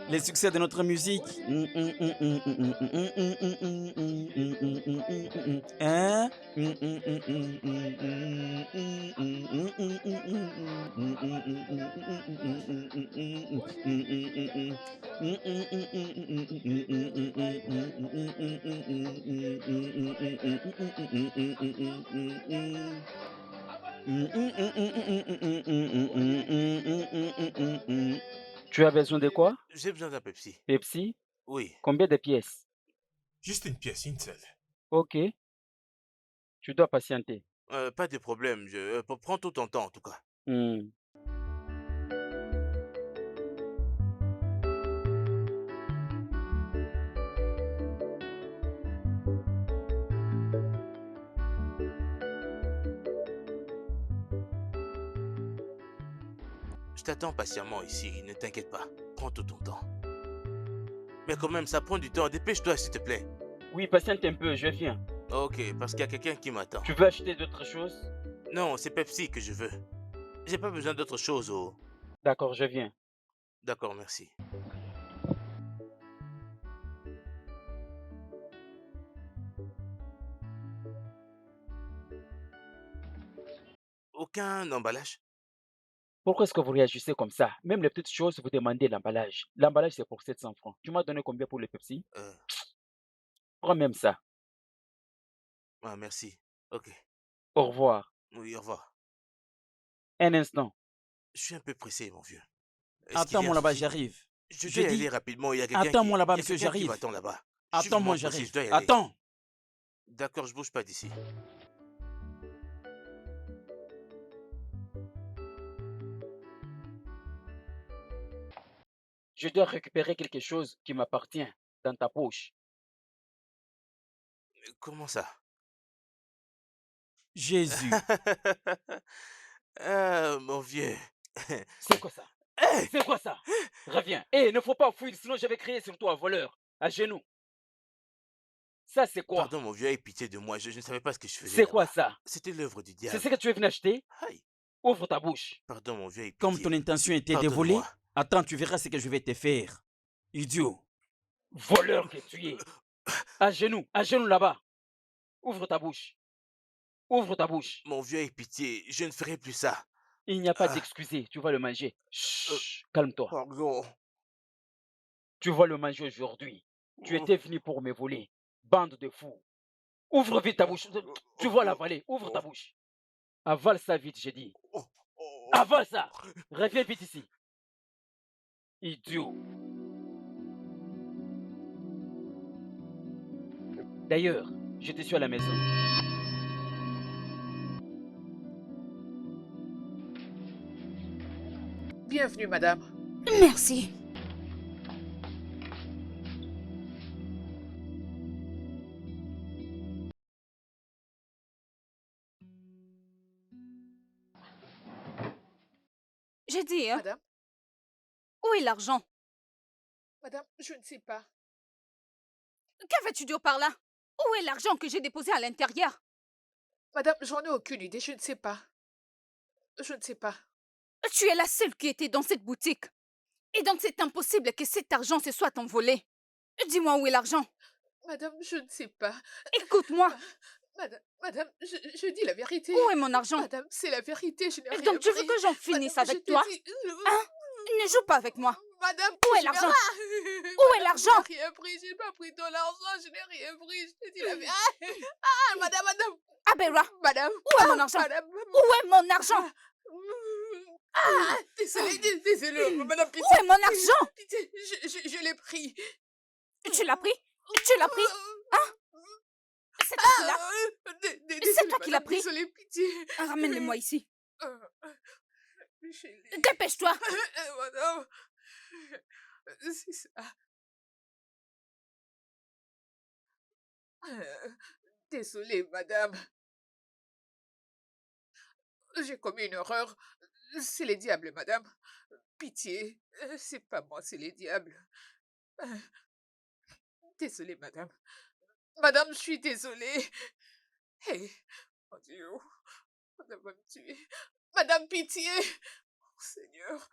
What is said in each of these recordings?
Les succès de notre musique. Hein? Tu as besoin de quoi? J'ai besoin d'un Pepsi. Pepsi? Oui. Combien de pièces? Juste une pièce, une seule. Ok, tu dois patienter. Pas de problème. Prends tout ton temps, en tout cas. Hmm. Je t'attends patiemment ici. Ne t'inquiète pas. Prends tout ton temps. Mais quand même, ça prend du temps. Dépêche-toi, s'il te plaît. Oui, patiente un peu, je viens. Ok, parce qu'il y a quelqu'un qui m'attend. Tu veux acheter d'autres choses? Non, c'est Pepsi que je veux. J'ai pas besoin d'autre chose, oh. D'accord, je viens. D'accord, merci. Aucun emballage? Pourquoi est-ce que vous réagissez comme ça? Même les petites choses, vous demandez l'emballage. L'emballage, c'est pour 700 francs. Tu m'as donné combien pour le Pepsi? Euh, Prends même ça. ah, merci. Ok. Au revoir. Oui, au revoir. Un instant. Je suis un peu pressé, mon vieux. Est-ce qu'il y a un Attends-moi là-bas, souci? j'arrive. Je Je dois y aller dis, rapidement. attends-moi là-bas, Il y a monsieur, quelqu'un qui j'arrive. m'attend là-bas. Je suis vraiment Attends-moi, pressé, je j'arrive. dois y aller. Attends. D'accord, je bouge pas d'ici. Je dois récupérer quelque chose qui m'appartient dans ta poche. Comment ça? Jésus. Ah, mon vieux. C'est quoi ça? Hey! C'est quoi ça? Reviens. Eh, ne faut pas fuir, sinon je vais crier sur toi, voleur. À genoux. Ça, c'est quoi? Pardon, mon vieux, aie pitié de moi. Je ne savais pas ce que je faisais C'est quoi là-bas. ça? C'était l'œuvre du C'est ce diable. que tu es venu acheter? Aïe! Ouvre ta bouche. Pardon, mon vieux, aie Comme ton pitié. intention était de voler, Pardonne-moi. attends, tu verras ce que je vais te faire. Idiot. Voleur que tu es. À genoux là-bas. Ouvre ta bouche. Ouvre ta bouche. Mon vieux, aie pitié. Je ne ferai plus ça. Il n'y a pas Ah, d'excuser, tu vas le manger. euh, Chut, calme-toi. pardon. Tu vas le manger aujourd'hui. Tu étais venu pour me voler. Bande de fous. Ouvre vite ta bouche. Tu vas l'avaler. Ouvre ta bouche. Avale ça vite, j'ai dit. Avale ça. Reviens vite ici. Idiot. D'ailleurs, je te suis à la maison. Bienvenue, madame. Merci. J'ai dit, hein, Madame, où est l'argent? madame, je ne sais pas. Qu'avais-tu dit par là? Où est l'argent que j'ai déposé à l'intérieur? Madame, j'en ai aucune idée, je ne sais pas. Je ne sais pas. Tu es la seule qui était dans cette boutique. Et donc c'est impossible que cet argent se soit envolé. Dis-moi où est l'argent. Madame, je ne sais pas. Écoute-moi. Madame, je dis la vérité. Où est mon argent? Madame, c'est la vérité, je n'ai rien Donc tu veux pris. que j'en finisse Madame, je avec te toi? dis- Hein? Ne joue pas avec moi. Madame, Où est je l'argent? verrai. Où est Madame, l'argent? Je n'ai rien pris, je n'ai pas pris ton argent, je n'ai rien pris, je te dis la vérité. Ah, madame. Abera, Madame. où est mon argent? Madame. Où est mon argent? Ah, désolée, madame, Où est mon argent? pitié, je l'ai pris. Tu l'as pris? Tu l'as pris? Hein? C'est toi qui l'as? C'est toi qui l'as pris? Désolée, pitié. Ramène-le-moi ici. Euh, chérie. Dépêche-toi. Madame, c'est ça. Euh, Désolée, madame. J'ai commis une erreur. C'est les diables, madame. Pitié. C'est pas moi, c'est les diables. Euh, Désolée, madame. Madame, je suis désolée. Hé, mon Dieu, madame va me tuer. Madame, pitié. Oh, Seigneur.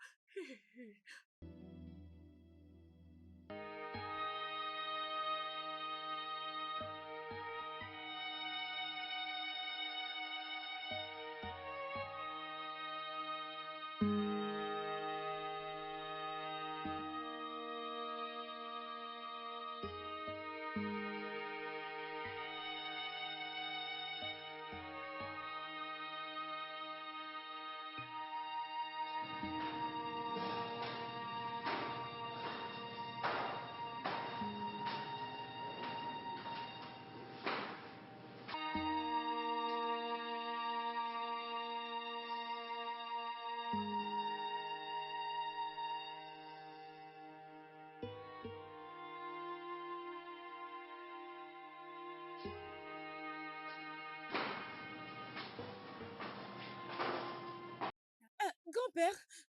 Grand-père,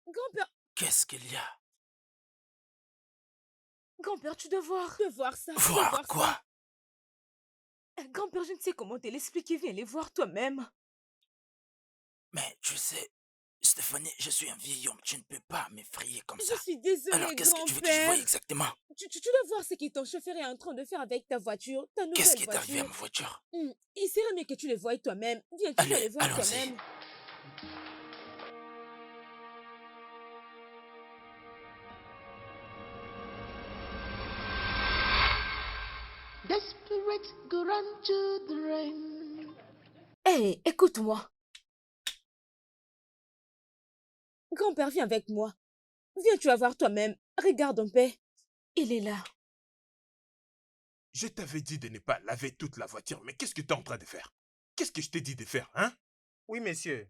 grand-père, Qu'est-ce qu'il y a? grand-père, tu dois voir. Tu dois voir ça. tu dois Voir voir quoi? ça. Grand-père, je ne sais comment te l'expliquer. Viens les voir toi-même. Mais tu sais, Stéphanie, je suis un vieil homme. Tu ne peux pas m'effrayer comme Je ça. suis désolée, Alors, qu'est-ce que tu veux que je voie grand-père. exactement? Tu dois voir ce que ton chauffeur est en train de faire avec ta voiture, ta Qu'est-ce nouvelle qui est arrivé à voiture. ma voiture? Il serait mieux que tu les voies toi-même. Viens, tu dois Allez, les voir allons-y. toi-même. Desperate, go run to the rain. Hé, écoute-moi. Grand-père, viens avec moi. Viens, tu vas voir toi-même. Regarde en paix. Il est là. Je t'avais dit de ne pas laver toute la voiture, mais qu'est-ce que tu es en train de faire? Qu'est-ce que je t'ai dit de faire, hein? Oui, monsieur.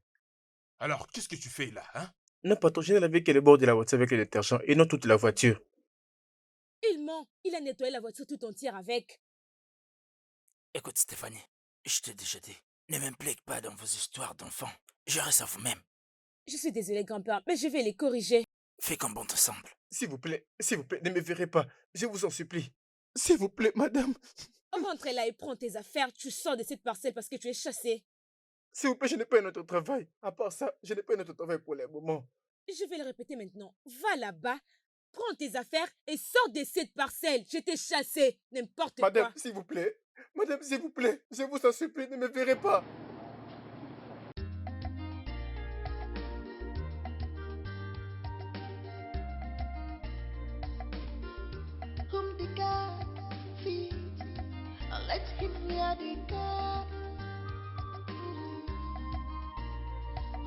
Alors, qu'est-ce que tu fais là, hein? Non, patron, je n'ai lavé que le bord de la voiture avec le détergent et non toute la voiture. Il ment. Il a nettoyé la voiture tout entière avec. Écoute, Stéphanie, je t'ai déjà dit, ne m'implique pas dans vos histoires d'enfants. Je reste à vous-même. Je suis désolée, grand-père, mais je vais les corriger. Fais comme bon te semble. S'il vous plaît, ne me verrez pas. Je vous en supplie. S'il vous plaît, madame. Rentre là et prends tes affaires. Tu sors de cette parcelle parce que tu es chassé. S'il vous plaît, je n'ai pas un autre travail. À part ça, je n'ai pas un autre travail pour le moment. Je vais le répéter maintenant. Va là-bas, prends tes affaires et sors de cette parcelle. Je t'ai chassé. N'importe Madame, quoi. s'il vous plaît. Madame, s'il vous plaît. Je vous en supplie, ne me verrez pas. Whom the God feeds, let him wear the God.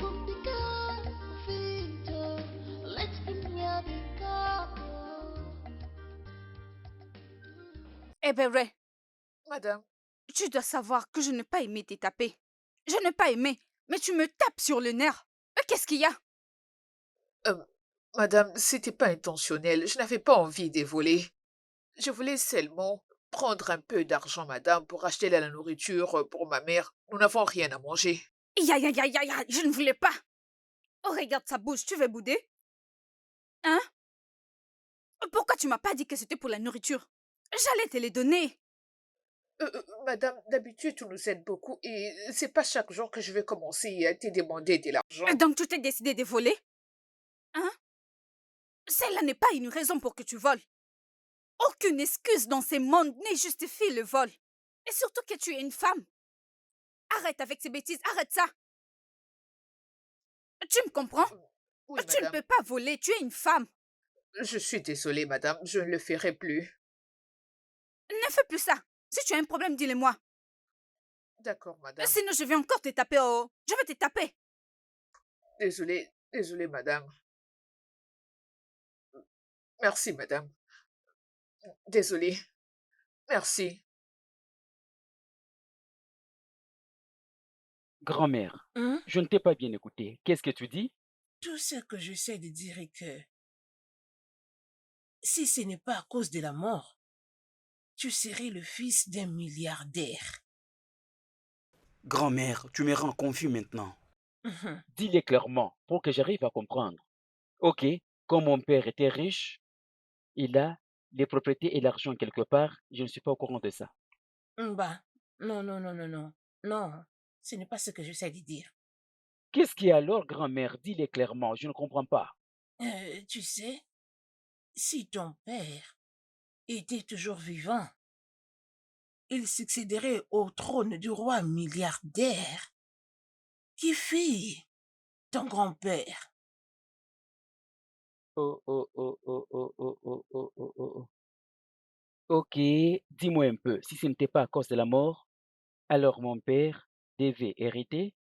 Whom the God feeds, let him wear the God. Eh ben, Ray, Madame, tu dois savoir que je n'ai pas aimé te taper. Je n'ai pas aimé, mais tu me tapes sur le nerf. Qu'est-ce qu'il y a? madame, c'était pas intentionnel. Je n'avais pas envie de voler. Je voulais seulement prendre un peu d'argent, madame, pour acheter de la nourriture pour ma mère. Nous n'avons rien à manger. Ya, ya, ya, ya, ya, je ne voulais pas. Oh, regarde sa bouche, tu veux bouder? Hein? Pourquoi tu m'as pas dit que c'était pour la nourriture? J'allais te les donner. Madame, d'habitude, tu nous aides beaucoup et c'est pas chaque jour que je vais commencer à te demander de l'argent. Donc tu t'es décidé de voler? Hein? Celle-là n'est pas une raison pour que tu voles. Aucune excuse dans ce monde ne justifie le vol. Et surtout que tu es une femme. Arrête avec ces bêtises, arrête ça. Tu me comprends? Oui, Tu ne madame. peux pas voler, tu es une femme. Je suis désolée, madame, je ne le ferai plus. Ne fais plus ça. Si tu as un problème, dis-le-moi. D'accord, madame. Sinon, je vais encore te taper. Oh. Je vais te taper. Désolée, madame. Merci, madame. Désolée. Merci. Grand-mère, Hein? je ne t'ai pas bien écouté. Qu'est-ce que tu dis? Tout ce que j'essaie de dire est que si ce n'est pas à cause de la mort, tu serais le fils d'un milliardaire. Grand-mère, tu me rends confus maintenant. Dis-le clairement pour que j'arrive à comprendre. Ok, comme mon père était riche, il a les propriétés et l'argent quelque part. Je ne suis pas au courant de ça. Bah, non, non, non, non, non. Non, ce n'est pas ce que j'essaie de dire. Qu'est-ce qui est alors, grand-mère? Dis-le clairement, je ne comprends pas. Tu sais, si ton père était toujours vivant, il succéderait au trône du roi milliardaire qui fit ton grand-père. Oh, oh, oh, oh, oh, oh, oh, oh, oh, oh, oh. Ok, dis-moi un peu, si ce n'était pas à cause de la mort, alors mon père devait hériter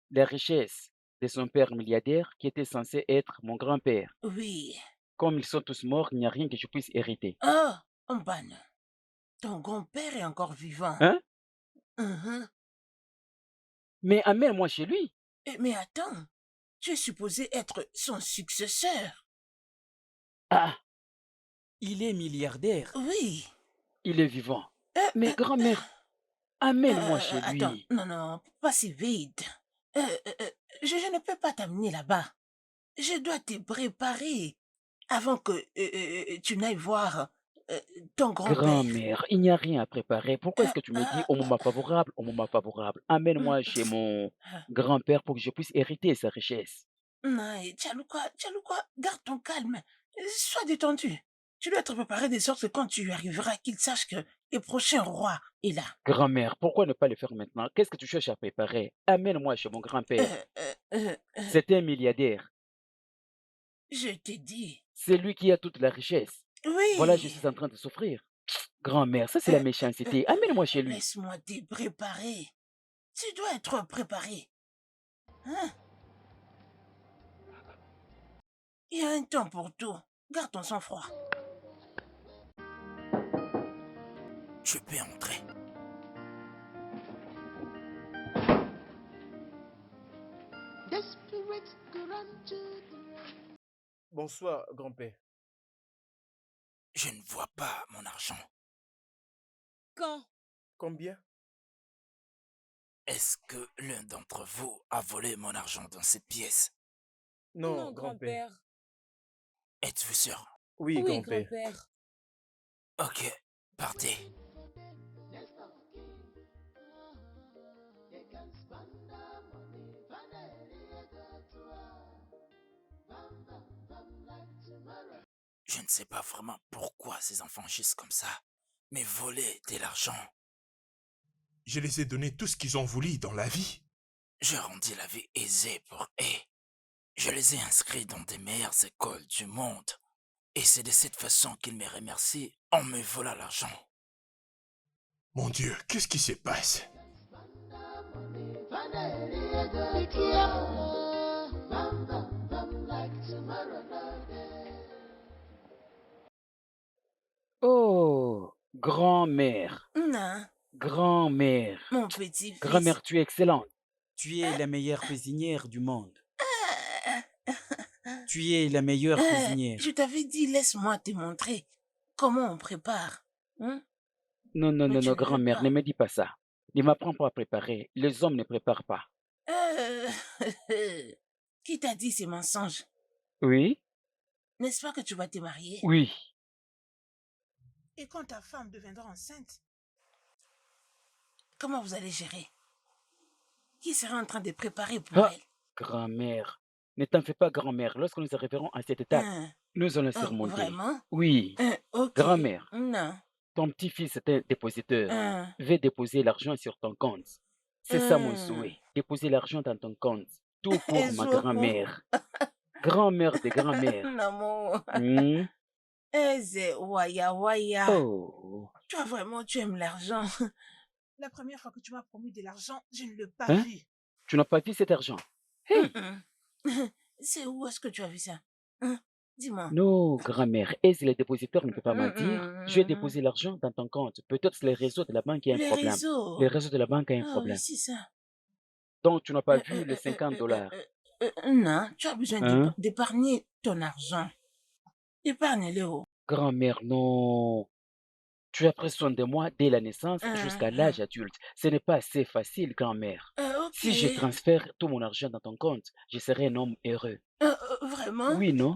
la richesse de son père milliardaire qui était censé être mon grand-père. Oui. Comme ils sont tous morts, il n'y a rien que je puisse hériter. Oh, ben non. Ton grand-père est encore vivant. Hein? Mhm. Mais amène-moi chez lui. Mais attends, tu es supposé être son successeur. Ah, il est milliardaire. Oui. Il est vivant. Euh, Mais euh, grand-mère, amène-moi chez attends, lui. non, pas si vite. Je ne peux pas t'amener là-bas. Je dois te préparer avant que tu n'ailles voir euh, ton grand-père. Grand-mère, il n'y a rien à préparer. Pourquoi est-ce que tu me dis au Euh, moment favorable, au moment favorable? Amène-moi chez mon grand-père pour que je puisse hériter sa richesse. Non, Tchalouka, garde ton calme. Sois détendu. Tu dois être préparé de sorte que quand tu y arriveras, qu'il sache que le prochain roi est là. Grand-mère, pourquoi ne pas le faire maintenant? Qu'est-ce que tu cherches à préparer? Amène-moi chez mon grand-père. C'est un milliardaire. Je t'ai dit. C'est lui qui a toute la richesse. Voilà, je Oui. suis en train de souffrir. Grand-mère, ça c'est la méchanceté. Amène-moi chez lui. Laisse-moi te préparer. Tu dois être préparé. Hein? Il y a un temps pour tout. Garde ton sang-froid. Je peux entrer. The spirits run to the Bonsoir, grand-père. Je ne vois pas mon argent. Quand? Combien? Est-ce que l'un d'entre vous a volé mon argent dans cette pièce? Non, grand-père. grand-père. Êtes-vous sûr? Oui, Oui, grand-père. grand-père. Ok, partez. Je ne sais pas vraiment pourquoi ces enfants agissent comme ça, mais voler de l'argent, Je les ai donné tout ce qu'ils ont voulu dans la vie. je rendis la vie aisée pour eux. Je les ai inscrits dans des meilleures écoles du monde. Et c'est de cette façon qu'ils me remercient en me volant l'argent. Mon Dieu, qu'est-ce qui se passe? Oh, grand-mère, Non, grand-mère, mon petit-fils. grand-mère, tu es excellente. Tu es la meilleure cuisinière du monde. Tu es la meilleure cuisinière. Je t'avais dit, laisse-moi te montrer comment on prépare. Hein? Non, non, Mais non, tu non, ne veux grand-mère, pas. ne me dis pas ça. Ne m'apprends pas à préparer. Les hommes ne préparent pas. Euh, Qui t'a dit ces mensonges? Oui? N'est-ce pas que tu vas te marier? Oui. Et quand ta femme deviendra enceinte, comment vous allez gérer? Qui sera en train de préparer pour Ah, elle? grand-mère, ne t'en fais pas, grand-mère. Lorsque nous arriverons à cette étape, Hein? nous allons Oh, surmonter. vraiment? Oui. Ok. Grand-mère, Non. ton petit-fils est un dépositeur. Hein? Vais déposer l'argent sur ton compte. C'est ça mon Hein? souhait. Déposer l'argent dans ton compte. Tout pour ma Ezo. grand-mère. Grand-mère de grand-mère. Namo. Hmm? Eze, waya. Oh. Toi, vraiment, tu aimes l'argent. La première fois que tu m'as promis de l'argent, je ne l'ai pas Hein? vu. Tu n'as pas vu cet argent? Hey! C'est où est-ce que tu as vu ça? Hein? Dis-moi. Non, grand-mère. Et si le dépositeur ne peut pas mentir, je vais déposer l'argent dans ton compte. Peut-être c'est le réseau de la banque qui a un Le problème. réseau. Le réseau de la banque a un Ah oui, problème. c'est ça. Donc, tu n'as pas vu les $50. Non, tu as besoin Hein? d'épargner ton argent. Épargne-le. Grand-mère, non. Tu as pris soin de moi dès la naissance jusqu'à l'âge adulte. Ce n'est pas assez facile, grand-mère. Ok. Si je transfère tout mon argent dans ton compte, je serai un homme heureux. Vraiment? Oui, non?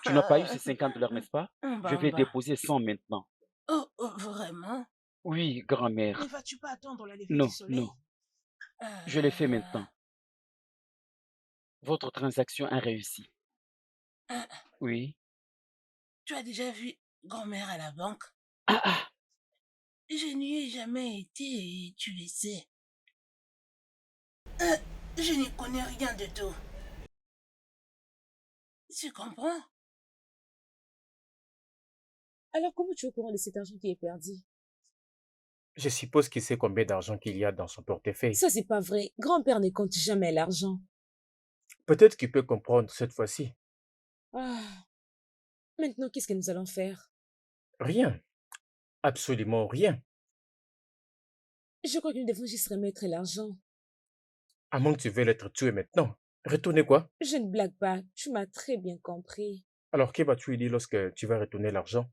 Tu n'as pas eu ces $50, n'est-ce pas? Je vais Bamba. déposer 100 maintenant. Oh, vraiment? Oui, grand-mère. Ne vas-tu pas attendre la levée Non, du soleil? non. Je le fais maintenant. Votre transaction a réussi. Oui. tu as déjà vu grand-mère à la banque? Ah, ah, Je n'y ai jamais été et tu le sais. Euh, je n'y connais rien de tout. Tu comprends? Alors comment tu es au courant de cet argent qui est perdu? Je suppose qu'il sait combien d'argent qu'il y a dans son portefeuille. Ça, c'est pas vrai. Grand-père ne compte jamais l'argent. Peut-être qu'il peut comprendre cette fois-ci. Ah, maintenant, qu'est-ce que nous allons faire? Rien. Absolument rien. Je crois que nous devons juste remettre l'argent. À moins que tu veuilles être tué maintenant. Retourner quoi? Je ne blague pas. Tu m'as très bien compris. Alors, que vas-tu dire lorsque tu vas retourner l'argent?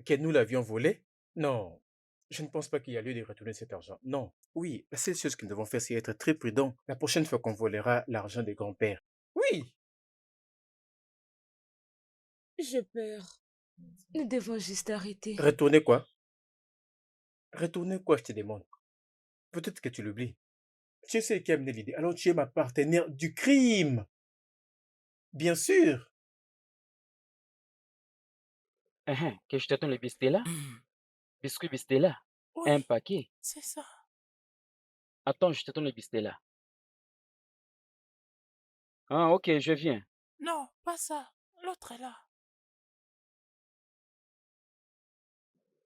Que nous l'avions volé? Non. Je ne pense pas qu'il y a lieu de retourner cet argent. Non. Oui, la seule chose que nous devons faire, c'est être très prudents la prochaine fois qu'on volera l'argent des grands-pères. Oui. J'ai peur. Nous devons juste arrêter. Retourner quoi? Retourner quoi, je te demande? Peut-être que tu l'oublies. Tu sais qui a amené l'idée. Alors tu es ma partenaire du crime. Bien sûr. que je te donne le Bistella? Hmm, Biscuit Bistella? Oui, Un paquet? c'est ça. Attends, je te donne le Bistella. Ah, ok, je viens. Non, pas ça. L'autre est là.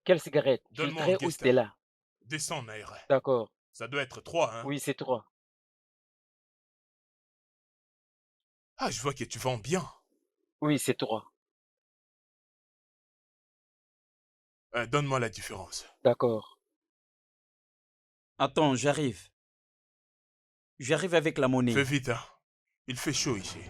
Quelle cigarette? Donne-moi Filtrée ou Orchestra. Stella? Descends, Naira. D'accord. Ça doit être 3, hein? Oui, c'est 3. Ah, je vois que tu vends bien. Oui, c'est 3. Donne-moi la différence. D'accord. Attends, j'arrive. J'arrive avec la Fais monnaie. vite, hein. Il fait chaud ici.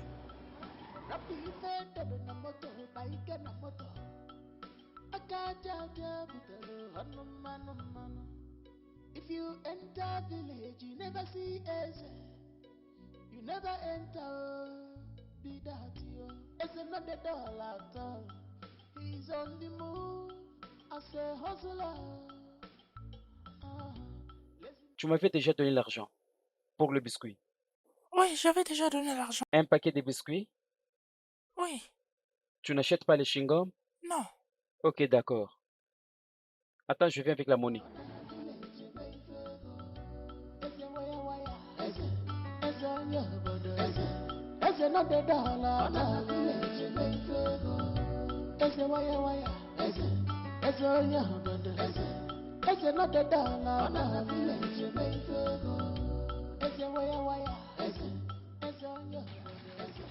If you enter village, you never see Eze. You never enter, be that you. Eze not the doll at all. He's on the move as a hustler. Ah. Tu m'avais déjà donné l'argent pour le biscuit. Oui, j'avais déjà donné l'argent. Un paquet de biscuits? Oui, Tu n'achètes pas les chewing-gums? non. Ok, d'accord. Attends, je viens avec la monnaie. Eze not the doll at all. Eze waya waya. Eze on your body. Eze not the doll at all. Eze waya waya. Eze on your body.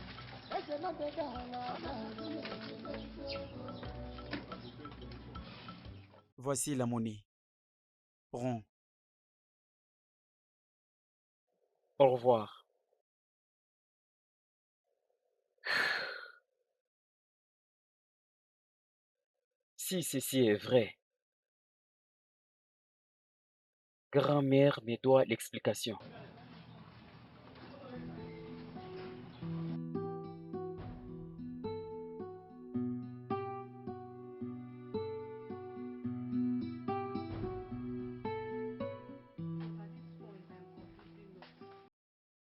Eze not the doll at all. Voici la monnaie. Prends. Au revoir. Si ceci est vrai, grand-mère me doit l'explication.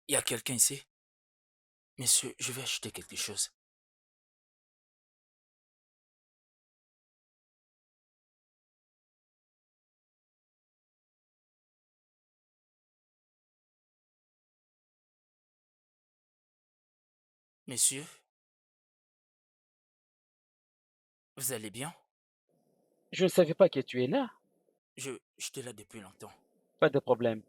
Il y a quelqu'un ici? Monsieur, je vais acheter quelque chose. Monsieur, vous allez bien? Je ne savais pas que tu es là. J'étais là depuis longtemps. Pas de problème.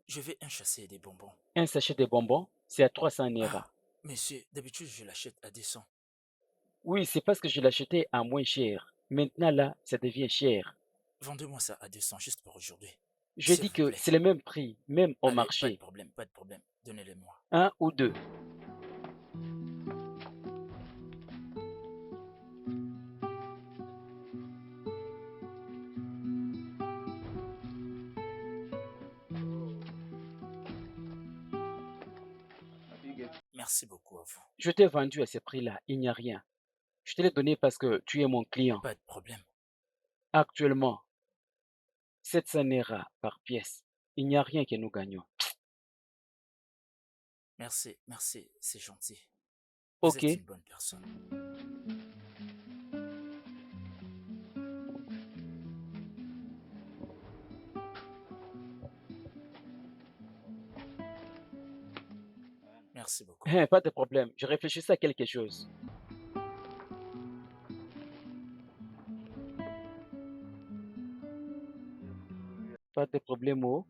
Je vais en chasser des bonbons. Un sachet de bonbons, c'est à 300 Naira. Ah, monsieur, d'habitude, je l'achète à 200. Oui, c'est parce que je l'achetais à moins cher. Maintenant, là, ça devient cher. Vendez-moi ça à 200 juste pour aujourd'hui. Je S'il dis vous que plaît. c'est le même prix, même au Allez, pas de marché. problème, pas de problème. Donnez-les-moi. 1 ou 2. Merci beaucoup à vous. Je t'ai vendu à ce prix-là, il n'y a rien. Je te l'ai donné parce que tu es mon client. Pas de problème. Actuellement, 700 Naira par pièce. Il n'y a rien que nous gagnons. Merci, c'est gentil. Vous Ok, êtes une bonne personne. Merci beaucoup. Pas de problème, je réfléchissais à quelque chose. Pas de problème, oh.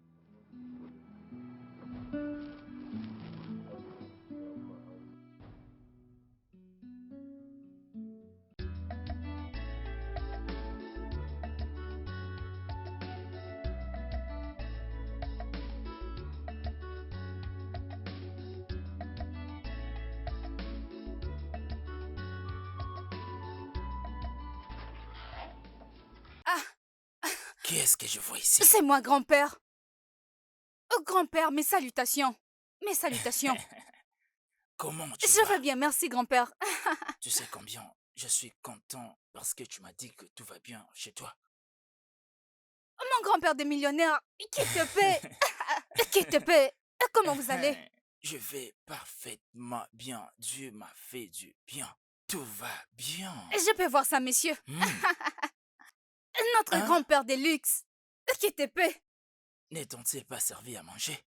Ah, Qui est-ce que je vois ici? c'est moi, grand-père. Oh, grand-père, mes salutations. Mes salutations. Comment tu Je vais vas? bien, merci, grand-père. Tu sais combien je suis content parce que tu m'as dit que tout va bien chez toi. Mon grand-père des millionnaires, qui te paie. Qui te paie. Comment vous allez? Je vais parfaitement bien. Dieu m'a fait du bien. Tout va bien. Je peux voir ça, messieurs. Hmm. Notre Hein? grand-père des luxe. Qui te paie. N'est-on-il pas servi à manger?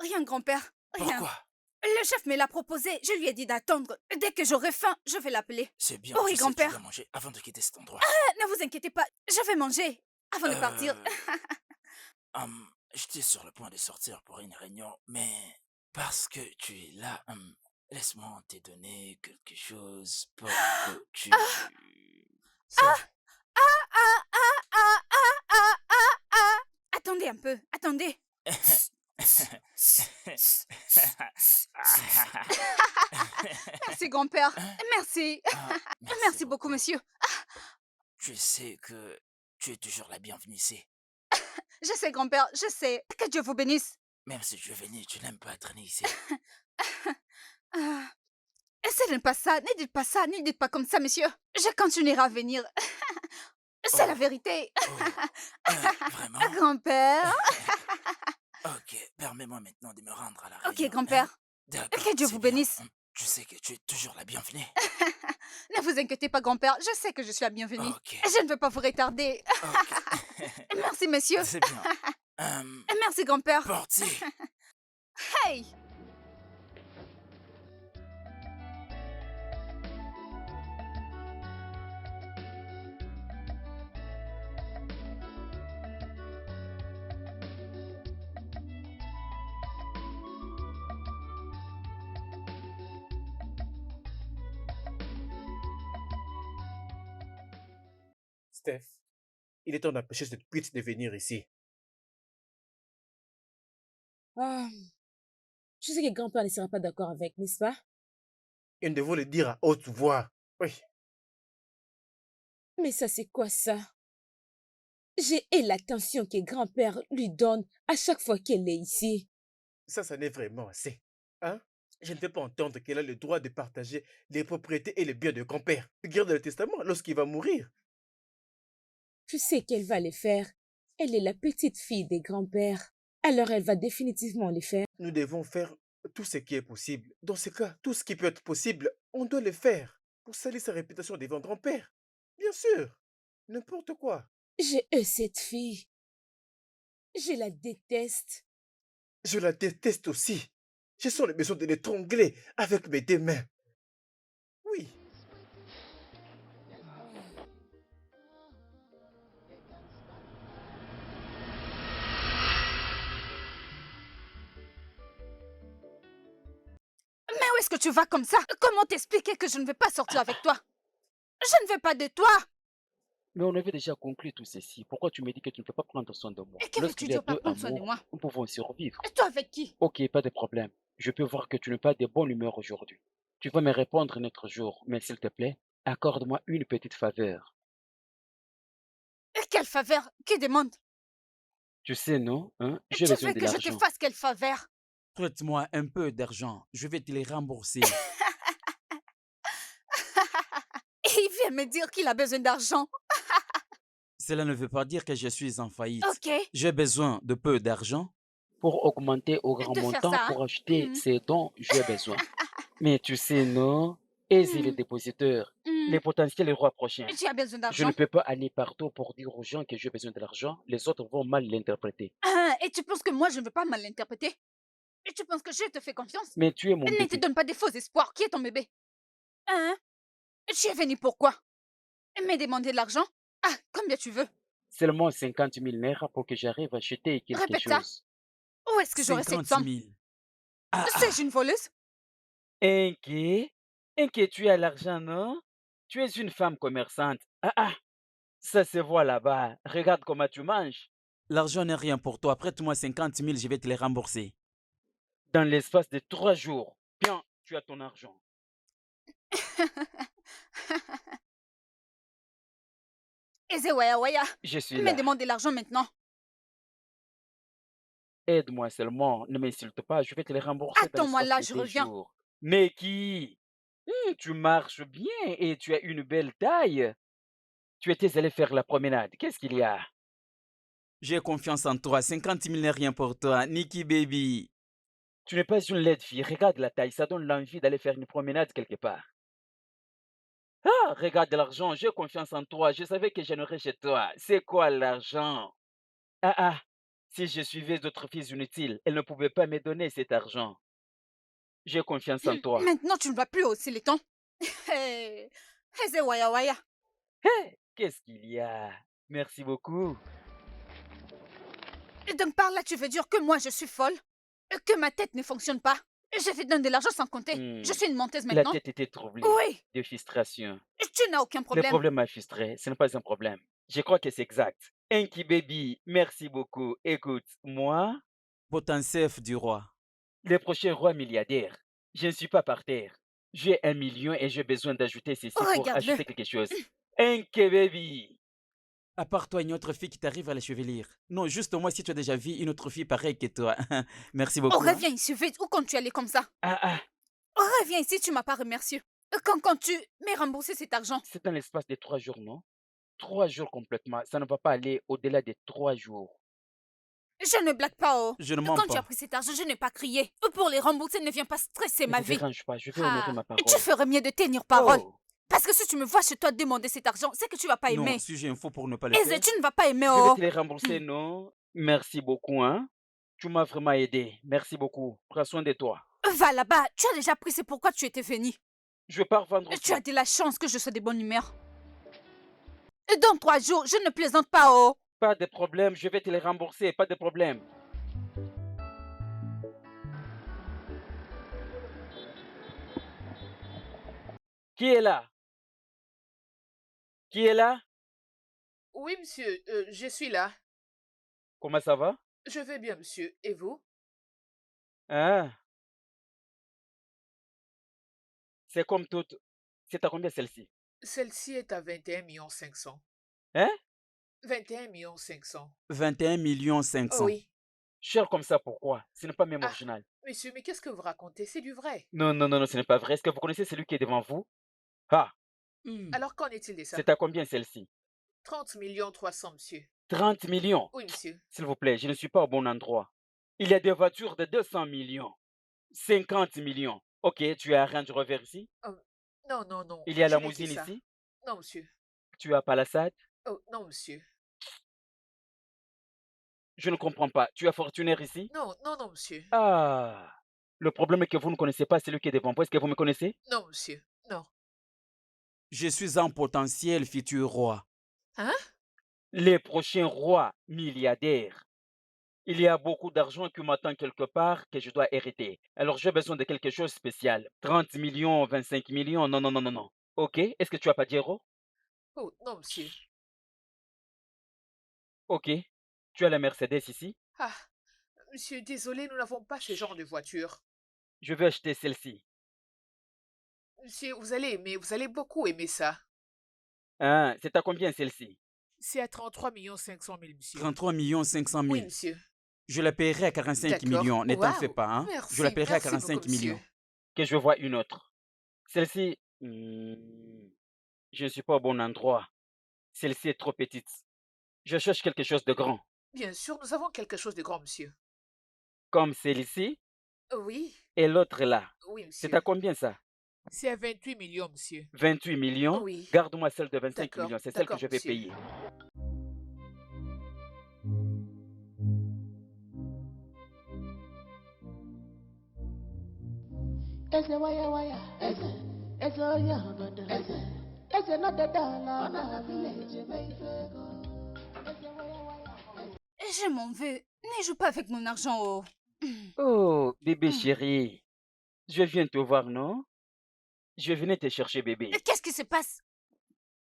Rien, grand-père. Rien. Pourquoi? Le chef me l'a proposé. Je lui ai dit d'attendre. Dès que j'aurai faim, je vais l'appeler. C'est bien, Oui, tu sais que tu grand-père. dois manger avant de quitter cet endroit. Ne vous inquiétez pas. Je vais manger avant de partir. J'étais sur le point de sortir pour une réunion, mais parce que tu es là, laisse-moi te donner quelque chose pour que tu... Ah, ah, ah, ah, ah, ah, ah, ah. Attendez un peu. Attendez. Merci, grand-père. Merci. Merci beaucoup, monsieur. Tu sais que tu es toujours la bienvenue ici. Je sais, grand-père. Je sais. Que Dieu vous bénisse. Même si tu es venu, tu n'aimes pas traîner ici. Ah. Ce n'est pas ça. Ne dites pas ça. Ne dites pas comme ça, monsieur. Je continuerai à venir. C'est la vérité. Vraiment? Grand-père. Ok, permets-moi maintenant de me rendre à la réunion. Ok, grand-père. D'accord, Que Dieu c'est vous bien. bénisse. Tu sais que tu es toujours la bienvenue. Ne vous inquiétez pas, grand-père. Je sais que je suis la bienvenue. Ok. Je ne veux pas vous retarder. Merci, monsieur. C'est bien. Merci, grand-père. Portier. Hey! Steph, il est temps d'empêcher cette pute de venir ici. Ah, je sais que grand-père ne sera pas d'accord avec, n'est-ce pas? Et nous devons le dire à haute voix. Oui. Mais ça, c'est quoi ça? J'ai l'attention que grand-père lui donne à chaque fois qu'elle est ici. Ça n'est vraiment assez. Hein? Je ne vais pas entendre qu'elle a le droit de partager les propriétés et les biens de grand-père. Regarde le testament lorsqu'il va mourir. Je sais qu'elle va les faire. Elle est la petite fille des grands-pères. Alors elle va définitivement les faire. Nous devons faire tout ce qui est possible. Dans ce cas, tout ce qui peut être possible, on doit le faire pour salir sa réputation devant grand-père. Bien sûr. N'importe quoi. J'ai cette fille. Je la déteste. Je la déteste aussi. Je sens le besoin de l'étrangler avec mes deux mains. Oui. Mais où est-ce que tu vas comme ça? Comment t'expliquer que je ne vais pas sortir avec toi? Je ne veux pas de toi. Mais on avait déjà conclu tout ceci. Pourquoi tu me dis que tu ne peux pas prendre soin de moi? Et que veux-tu Lorsqu'il y a dire par deux prendre soin de amours, moi? nous pouvons survivre. Et toi avec qui? Ok, pas de problème. Je peux voir que tu n'es pas de bonne humeur aujourd'hui. Tu vas me répondre un autre jour, mais s'il te plaît, accorde-moi une petite faveur. Et quelle faveur? Qui demande? Tu sais, non? Hein? J'ai Tu besoin veux de que je te l'argent. fasse quelle faveur? Prête-moi un peu d'argent. Je vais te les rembourser. Il vient me dire qu'il a besoin d'argent. Cela ne veut pas dire que je suis en faillite. Ok. J'ai besoin de peu d'argent. Pour augmenter au grand De faire montant, ça, pour hein? acheter Mhm. ce dont j'ai besoin. Mais tu sais, non? Aise les Mhm. dépositeurs, Mhm. les potentiels rois prochains. Tu as besoin Je ne d'argent? peux pas aller partout pour dire aux gens que j'ai besoin de l'argent. Les autres vont mal l'interpréter. Ah, et tu penses que moi, je ne veux pas mal l'interpréter? Et tu penses que je te fais confiance? Mais tu es mon Ne te bébé. donne pas des faux espoirs. Qui est ton bébé? Hein? Tu es venu pourquoi? Me demander de l'argent? Ah, combien tu veux? Seulement 50 000 naira pour que j'arrive à acheter quelque Répète ça. chose. Où est-ce que j'aurai cette 50 somme? 000. Ah, Suis-je une voleuse? Inquiet? Inquiet, tu as l'argent, non? Tu es une femme commerçante. Ah ah, ça se voit là-bas. Regarde comment tu manges. l'argent n'est rien pour toi. Prête-moi 50 000, je vais te les rembourser. Dans l'espace de 3 jours. Bien, tu as ton argent. Eze Waya Waya, Je suis me là. demande de l'argent maintenant. Aide-moi seulement. Ne m'insulte pas. Je vais te les rembourser dans Attends-moi l'espace là, de je 2 reviens. jours. Mais qui? Tu marches bien et tu as une belle taille. Tu étais allé faire la promenade. Qu'est-ce qu'il y a? J'ai confiance en toi. 50 000 n'est rien pour toi. Nikki baby. Tu n'es pas une laide fille. Regarde la taille. Ça donne l'envie d'aller faire une promenade quelque part. Ah, regarde l'argent. J'ai confiance en toi. Je savais que j'aimerais chez toi. C'est quoi l'argent? Ah ah. Si je suivais d'autres filles inutiles, elles ne pouvaient pas me donner cet argent. J'ai confiance en toi. Maintenant, tu ne vas plus hausser les tons. Hey, Eze Waya Waya. Hé, qu'est-ce qu'il y a? Merci beaucoup. Et donc par là, tu veux dire que moi, je suis folle? Que ma tête ne fonctionne pas? Je te donne de l'argent sans compter. Je suis une menteuse La maintenant? tête était troublée. Oui. De frustration. Tu n'as aucun Le problème. problème m'a frustré. Ce n'est pas un problème. Je crois que c'est exact. Inky Baby, merci beaucoup. Écoute, moi, Potentiel du roi. le prochain roi milliardaire, je ne suis pas par terre. J'ai 1 million et j'ai besoin d'ajouter ceci pour Regarde-le. acheter quelque chose. Inky Baby. À part toi, une autre fille qui t'arrive à la chevelure. Non, juste moi, si tu as déjà vu une autre fille pareille que toi. Merci Oh, beaucoup. hein. reviens ici vite. Où quand tu allais comme ça? Ah ah, Oh, reviens ici, tu m'as pas remercié. Quand tu m'as remboursé cet argent? c'est dans l'espace de 3 jours, non? 3 jours complètement. Ça ne va pas aller au-delà de 3 jours. Je ne blague pas, oh. Je ne mens Quand tu as pas. pris cet argent, je n'ai pas crié. Pour les rembourser, ne viens pas stresser Ne ma te vie. dérange pas, je vais honorer Ah, ma et tu parole. ferais mieux de tenir parole. Oh, Parce que si tu me vois chez toi demander cet argent, c'est que tu vas pas Non, aimer. si j'ai un faux pour ne pas le Eze, faire. tu ne vas pas aimer, je vais oh. te les rembourser, non? Merci beaucoup, hein? Tu m'as vraiment aidé. Merci beaucoup. Prends soin de toi. Va là-bas, tu as déjà pris, c'est pourquoi tu étais venu. Je vais pas revendre Tu as tout. de la chance que je sois de bonne humeur. Et dans 3 jours, je ne plaisante pas, oh. Pas de problème, je vais te les rembourser, pas de problème. Qui est là? Qui est là? Oui, monsieur, je suis là. Comment ça va? Je vais bien, monsieur. Et vous? Ah, c'est comme toute. C'est à combien celle-ci? Celle-ci est à 21 500 000. Hein? 21 500 000. 21 Oh 500 000. oui. Cher comme ça, pourquoi? Ce n'est pas même Ah, original. monsieur, mais qu'est-ce que vous racontez? C'est du vrai. Non, non, non, non, ce n'est pas vrai. Est-ce que vous connaissez celui qui est devant vous? Ah, Alors, qu'en est-il de ça? c'est à combien celle-ci? 30 300 000, monsieur. 30 millions. Oui, monsieur. S'il vous plaît, je ne suis pas au bon endroit. Il y a des voitures de 200 millions. 50 millions. Ok, tu as un Range Rover ici? Oh, non, non, non. Il y a Je la n'ai que limousine ça. ici? Non, monsieur. Tu as Palisade? Oh, non, monsieur. Je ne comprends pas. Tu as Fortuner ici? Non, non, non, monsieur. Ah, le problème est que vous ne connaissez pas celui qui est devant vous. Est-ce que vous me connaissez? Non, monsieur. Non. Je suis un potentiel futur roi. Hein? Les prochains rois milliardaires. Il y a beaucoup d'argent qui m'attend quelque part que je dois hériter. Alors j'ai besoin de quelque chose de spécial. 30 millions, 25 millions. Non, non, non, non, non. Ok, est-ce que tu as pas d'euros? Oh, non, monsieur. Ok. Tu as la Mercedes ici? Ah, monsieur, désolé, nous n'avons pas ce genre de voiture. Je vais acheter celle-ci. Monsieur, vous allez aimer, vous allez beaucoup aimer ça. Ah, c'est à combien celle-ci? C'est à 33 500 000, monsieur. 33 500 000. Oui, monsieur. Je la paierai à 45 D'accord. millions. Ne t'en fais Waouh. pas. Hein? Merci, Je la paierai à merci 45 beaucoup, millions. monsieur. Que je vois une autre. Celle-ci, je ne suis pas au bon endroit. Celle-ci est trop petite. Je cherche quelque chose de grand. Bien sûr, nous avons quelque chose de grand, monsieur. Comme celle-ci Oui, et l'autre là. oui, C'est monsieur. à combien ça? C'est à 28 millions, monsieur. 28 millions? Oui. Garde-moi celle de 25 D'accord, millions. C'est celle que d'accord, je vais monsieur. payer. Eze waya waya, eze onye obodo, eze no the dollar, na village meifego. Eze waya waya. Je m'en veux. Ne joue pas avec mon argent, oh. Oh, bébé chéri. Je viens te voir, non? Je venais te chercher, bébé. Qu'est-ce qui se passe?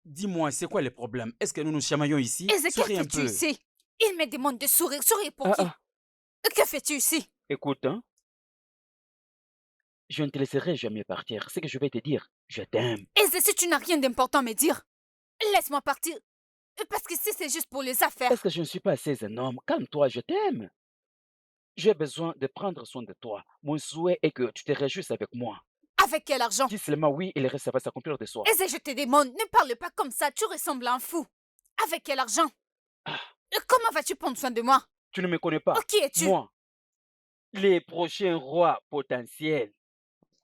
Dis-moi, c'est quoi le problème? Est-ce que nous nous chamaillons ici? Eze, que Souris un fais-tu peu. ici? Il me demande de sourire. Sourire pour Ah, qui? ah, Que fais-tu ici? écoute, hein, je ne te laisserai jamais partir. Ce que je vais te dire, je t'aime. Eze, si tu n'as rien d'important à me dire, laisse-moi partir. Parce que si c'est juste pour les affaires. Est-ce que je ne suis pas assez un homme? Calme-toi, je t'aime. J'ai besoin de prendre soin de toi. Mon souhait est que tu te réjouisses avec moi. Avec quel argent? Dis seulement oui et le reste, ça va s'accomplir de soi. Eze, je te demande, ne parle pas comme ça, tu ressembles à un fou. Avec quel argent? Ah, Comment vas-tu prendre soin de moi? tu ne me connais pas. Qui es-tu? Moi, les prochains rois potentiels.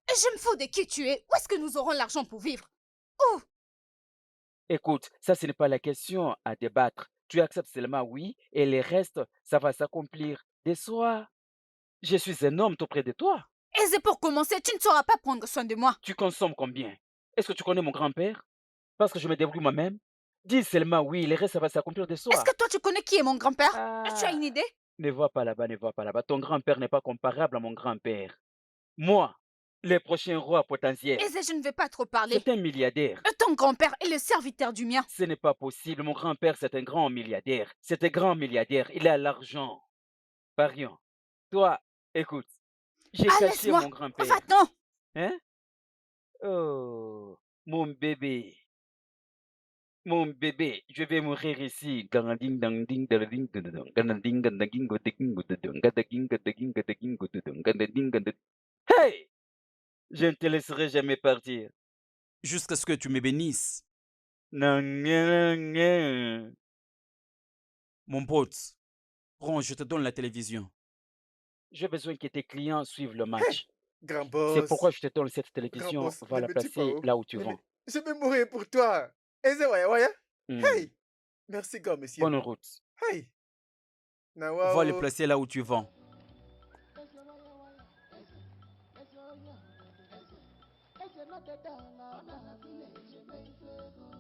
Je me fous de qui tu es. Où est-ce que nous aurons l'argent pour vivre? Où? Écoute, ça, ce n'est pas la question à débattre. Tu acceptes seulement oui et le reste, ça va s'accomplir de soi. Je suis un homme tout près de toi. Eze, pour commencer, tu ne sauras pas prendre soin de moi. Tu consommes combien? Est-ce que tu connais mon grand-père? Parce que je me débrouille moi-même. Dis seulement oui, le reste, ça va s'accomplir de Est-ce soi. que toi, tu connais qui est mon grand-père? Tu as Ah, une idée? ne va pas là-bas, ne va pas là-bas. Ton grand-père n'est pas comparable à mon grand-père. Moi, le prochain roi potentiel, Eze, je ne vais pas trop parler. c'est un milliardaire. Ton grand-père est le serviteur du mien. Ce n'est pas possible. Mon grand-père, c'est un grand milliardaire. C'est un grand milliardaire. Il a l'argent. Parions. Toi, écoute, j'ai Ah, caché laisse-moi. mon grand-père. Va-t'en. Hein? Oh, mon bébé. Mon bébé, je vais mourir ici. Ganading, dangding, dalading, dadadong, ganading, gandaging, godaging, godadong, gadaging, gadaging, gadaging, godadong, gadading, gadad- Hey! Je ne te laisserai jamais partir. Jusqu'à ce que tu me bénisses. Non, non, non. Mon pote, prends, je te donne la télévision. J'ai besoin que tes clients suivent le match. Grand C'est boss, pourquoi je te donne cette grand télévision. boss, Va ne la me tue pas, placer oh. là où tu Ne me- vends. Je vais mourir pour toi. Eze waya waya. Hmm. Hey, merci grand monsieur. Bonne route. Hey, nawa Va le oh. placer là où tu vends. Eze waya waya, eze onye obodo, eze no the dollar, na village meifego.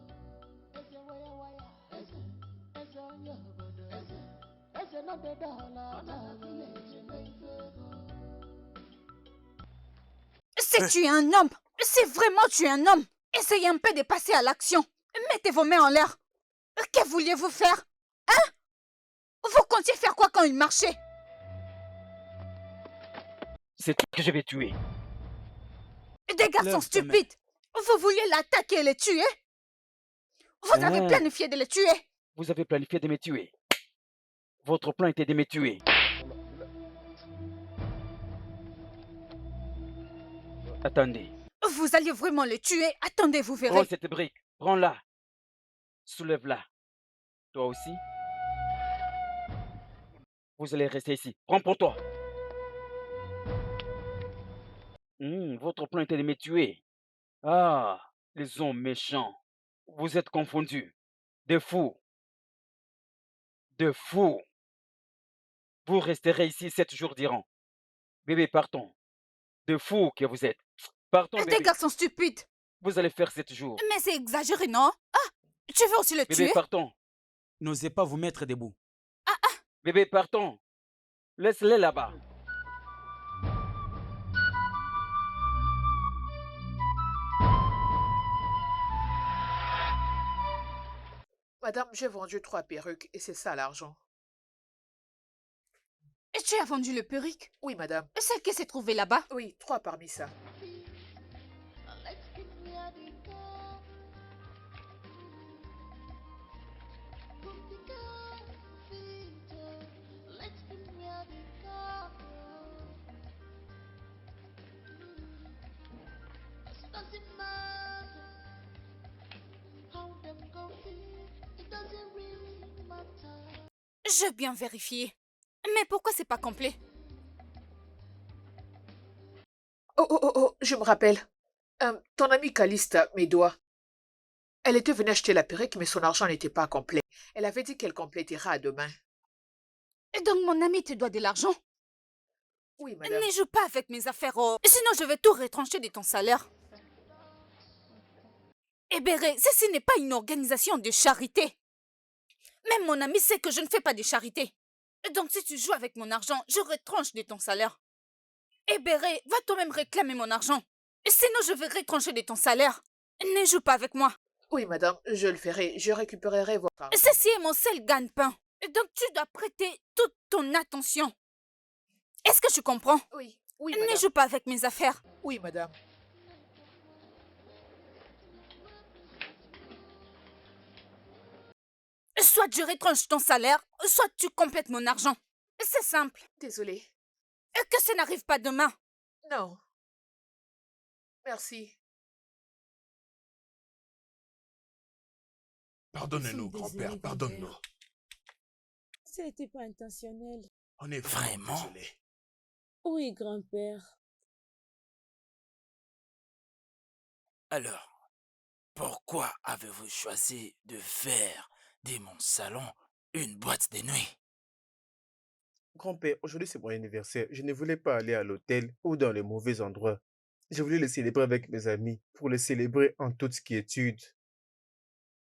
Eze waya waya, eze onye obodo, eze no the dollar, na village meifego. Si tu es un homme, si vraiment tu es un homme, essayez un peu de passer à l'action. Mettez vos mains en l'air. Que vouliez-vous faire? Hein? Vous comptiez faire quoi quand il marchait? C'est toi que je vais tuer. Des garçons Lève tes mains. stupides. Vous vouliez l'attaquer et le tuer? Vous avez Ah. planifié de le tuer. Vous avez planifié de me tuer. Votre plan était de me tuer. Attendez. Vous alliez vraiment le tuer? Attendez, vous verrez. Prends cette brique. Prends-la. Soulève-la. Toi aussi. Vous allez rester ici. Prends pour toi. Votre plan était de me tuer. Ah, les hommes méchants. Vous êtes confondus. Des fous. De fous. Vous resterez ici 7 jours diront. Bébé, partons. De fous que vous êtes. Partons, Des bébé. garçons stupides. Vous allez faire 7 jours. Mais c'est exagéré, non? Ah, tu veux aussi le Bébé, tuer? partons. N'osez pas vous mettre debout. Bébé, partons. Laisse-les là-bas. Madame, j'ai vendu 3 perruques et c'est ça l'argent. Et tu as vendu le perruque? Oui, madame. Celle qui s'est trouvée là-bas? Oui, 3 parmi ça. Let's give me a dica. Kumtika, feature. Let's give me a dica. It doesn't matter how them go feel. It doesn't really matter. J'ai bien vérifié. Mais pourquoi c'est pas complet? Oh, oh, oh, oh, je me rappelle. Ton amie Calista, mes doigts. Elle était venue acheter la perruque, mais son argent n'était pas complet. Elle avait dit qu'elle complétera à demain. Et donc mon ami te doit de l'argent? Oui, madame. Ne joue pas avec mes affaires, oh. Sinon je vais tout retrancher de ton salaire. Ebere, ceci n'est pas une organisation de charité. Même mon ami sait que je ne fais pas de charité. Donc si tu joues avec mon argent, je retranche de ton salaire. Ebere, va toi-même réclamer mon argent. Sinon je vais retrancher de ton salaire. Ne joue pas avec moi. Oui, madame, je le ferai. Je récupérerai votre argent. Ceci est mon seul gagne-pain. Donc tu dois prêter toute ton attention. Est-ce que tu comprends? Oui, oui, Ne madame. joue pas avec mes affaires. Oui, madame. Soit je retranche ton salaire, soit tu complètes mon argent. C'est simple. Désolée. Et que ça n'arrive pas demain. Non. Merci. Pardonne-nous, Désolée, grand-père, pardonne-nous. Ce n'était pas intentionnel. On est vraiment Vraiment? désolé. Oui, grand-père. Alors, pourquoi avez-vous choisi de faire de mon salon une boîte de nuit? Grand-père, aujourd'hui c'est mon anniversaire. Je ne voulais pas aller à l'hôtel ou dans les mauvais endroits. Je voulais le célébrer avec mes amis pour le célébrer en toute quiétude.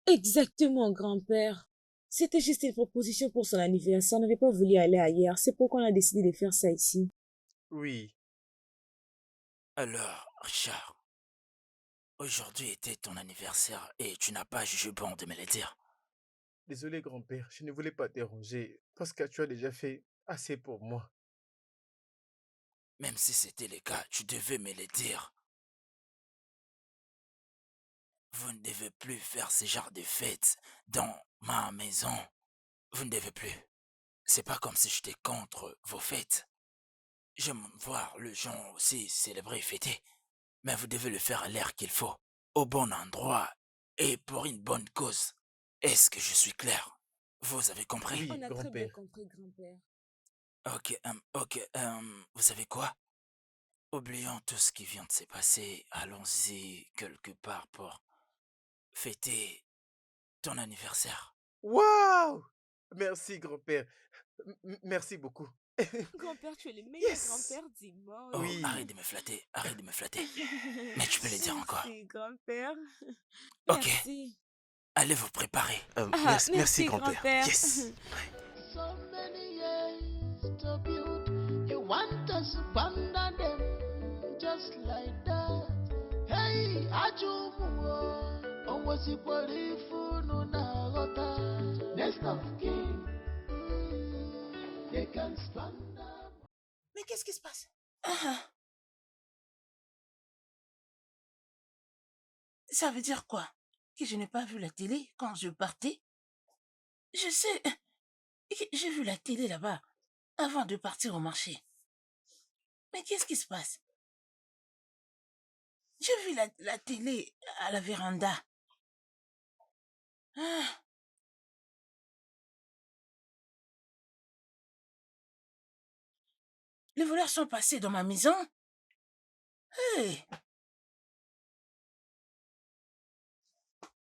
Exactement, grand-père. C'était juste une proposition pour son anniversaire. On n'avait pas voulu aller ailleurs. C'est pourquoi on a décidé de faire ça ici. Oui, Alors, Richard, aujourd'hui était ton anniversaire et tu n'as pas jugé bon de me le dire. désolé grand-père, je ne voulais pas te déranger parce que tu as déjà fait assez pour moi. Même si c'était le cas, tu devais me le dire. Vous ne devez plus faire ce genre de fêtes dans ma maison. Vous ne devez plus. C'est pas comme si j'étais contre vos fêtes. J'aime voir les gens aussi célébrer et fêter. Mais vous devez le faire à l'air qu'il faut, au bon endroit et pour une bonne cause. Est-ce que je suis clair? Vous avez compris? Oui, On a très bien grand-père. compris, grand-père. Ok, vous savez quoi? Oublions tout ce qui vient de se passer. Allons-y quelque part pour fêter ton anniversaire. Waouh! Merci grand-père. Merci beaucoup. Grand-père, tu es le meilleur Yes! grand-père du monde. Oh, Oui. arrête de me flatter, arrête de me flatter. Mais tu peux le dire encore. Merci, grand-père. Ok, Merci. allez vous préparer. Ah, Merci, merci, grand-père. grand-père. Yes. So many years to build. You want us to abandon them just like that. Hey, Ajumu, always Ipolifu Nunagota. Next of king, they can stand up. Mais qu'est-ce qui se passe? Ah, ça veut dire quoi? Que je n'ai pas vu la télé quand je partais? Je sais que j'ai vu la télé là-bas avant de partir au marché. Mais qu'est-ce qui se passe? J'ai vu la télé à la véranda. Ah, les voleurs sont passés dans ma maison. Hey,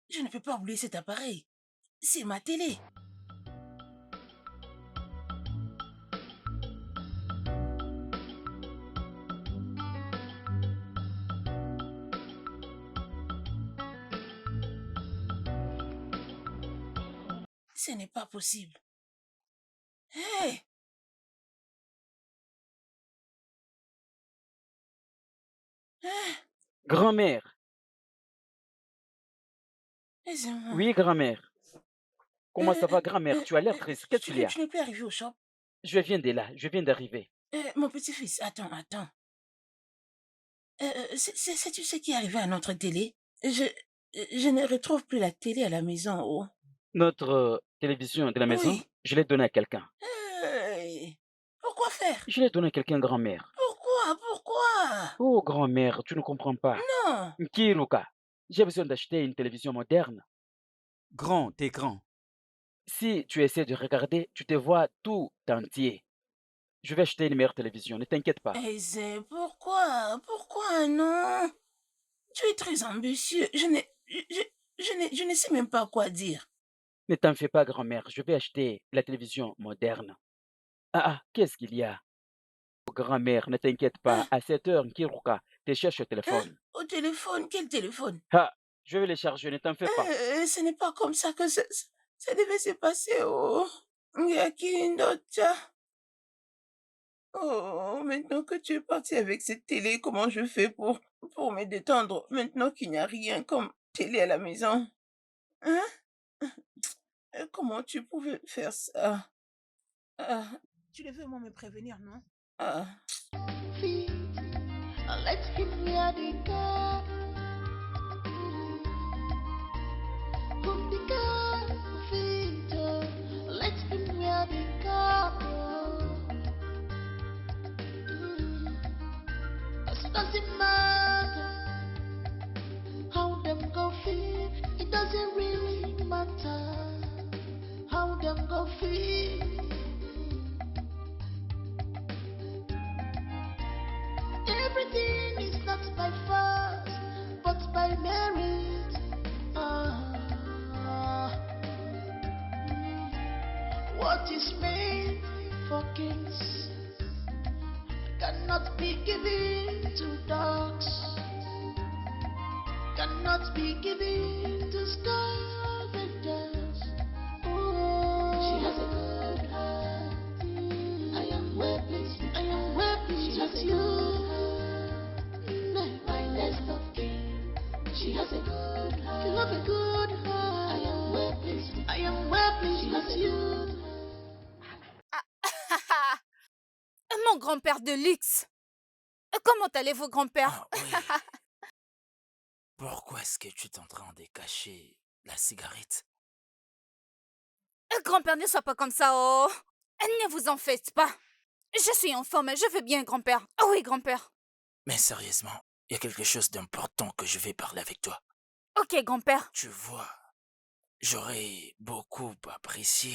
je ne peux pas oublier cet appareil. C'est ma télé. Ce n'est pas possible. Hey! Ah, Grand-mère. laissez-moi. Oui, grand-mère. Comment ça va, grand-mère? Tu as l'air triste. Qu'est-ce qu'il y a? Tu n'es plus arrivé au shop. Je viens de là. Je viens d'arriver. Mon petit-fils, attends. Sais-tu ce qui est arrivé à notre télé? Je ne retrouve plus la télé à la maison. Oh. Notre télévision de la maison, Oui. je l'ai donnée à quelqu'un. Hey, pourquoi faire? Je l'ai donnée à quelqu'un, grand-mère. Pourquoi? Oh, grand-mère, tu ne comprends pas. Non. Kiruka, j'ai besoin d'acheter une télévision moderne. Grand écran. Si tu essaies de regarder, tu te vois tout entier. Je vais acheter une meilleure télévision, ne t'inquiète pas. Aisé, pourquoi non? Tu es très ambitieux. Je ne sais même pas quoi dire. Ne t'en fais pas, grand-mère, je vais acheter la télévision moderne. Ah, qu'est-ce qu'il y a? Grand-mère, ne t'inquiète pas. À 7 heures, Nkiruka te cherche au Hein? téléphone. Au téléphone? Quel téléphone? Ah, je vais le charger, ne t'en fais pas. Ce n'est pas comme ça que ça devait se passer. Oh, Yakindocha. Oh, maintenant que tu es parti avec cette télé, comment je fais pour me détendre maintenant qu'il n'y a rien comme télé à la maison? Hein? Comment tu pouvais faire ça? Ah, tu devais au moins me prévenir, non? Ah. Feet, let him wear the car. From the car, feet, let him wear the car. It doesn't matter how them go feel. It doesn't really matter how them go feel. Everything is not by force, but by merit. What is made for kings cannot be given to dogs, cannot be given to scavengers. She has a good heart. I am well pleased. I am well pleased with you. My best of king. She has a good heart. You have a good heart. I am well pleased. I am well pleased with you. Mon grand-père de luxe. Comment allez-vous, grand-père? Ah oui. Pourquoi est-ce que tu es en train de cacher la cigarette? Grand-père, ne sois pas comme ça, oh. Ne vous en faites pas. Je suis en forme, je vais bien, grand-père. Ah oui, grand-père. Mais sérieusement, il y a quelque chose d'important que je vais parler avec toi. Ok, grand-père. Tu vois, j'aurais beaucoup apprécié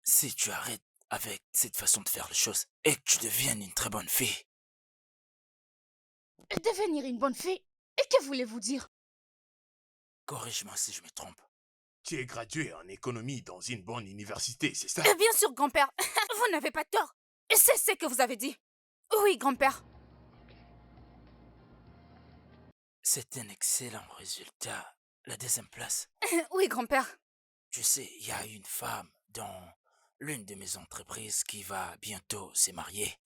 si tu arrêtes avec cette façon de faire les choses et que tu deviennes une très bonne fille. Devenir une bonne fille? Et que voulez-vous dire? Corrige-moi si je me trompe. Tu es gradué en économie dans une bonne université, c'est ça? Bien sûr, grand-père. Vous n'avez pas tort. C'est ce que vous avez dit. Oui, grand-père. C'est un excellent résultat. La deuxième place. Oui, grand-père. Tu sais, il y a une femme dans l'une de mes entreprises qui va bientôt se marier.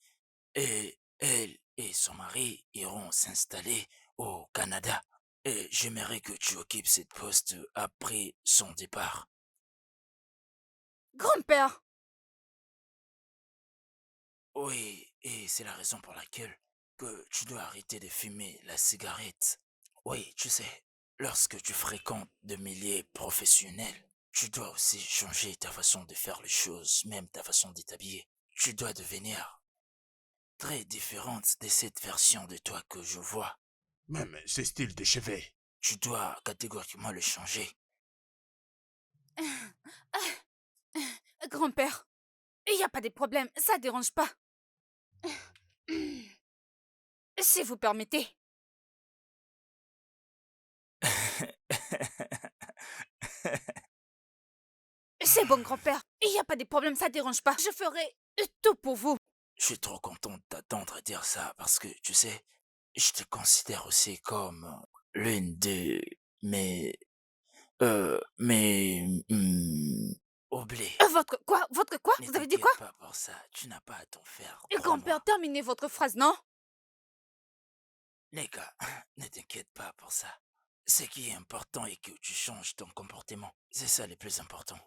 Et elle et son mari iront s'installer au Canada. Et j'aimerais que tu occupes cette poste après son départ. Grand-père. Oui, et c'est la raison pour laquelle que tu dois arrêter de fumer la cigarette. Oui, tu sais, lorsque tu fréquentes de milieux professionnels, tu dois aussi changer ta façon de faire les choses, même ta façon de t'habiller. Tu dois devenir très différente de cette version de toi que je vois. Même ce style de cheveux. Tu dois catégoriquement le changer. Grand-père, il n'y a pas de problème, ça dérange pas. Si vous permettez. C'est bon, grand-père. Il n'y a pas de problème, ça dérange pas. Je ferai tout pour vous. Je suis trop content de t'attendre dire ça parce que, tu sais, je te considère aussi comme l'une de mes... oubliés. Votre quoi? Votre quoi? Ne Vous avez dit quoi? t'inquiète pas pour ça, tu n'as pas à t'en faire. Grand-père, terminez votre phrase, non? Neka, ne t'inquiète pas pour ça. Ce qui est important est que tu changes ton comportement. C'est ça le plus important.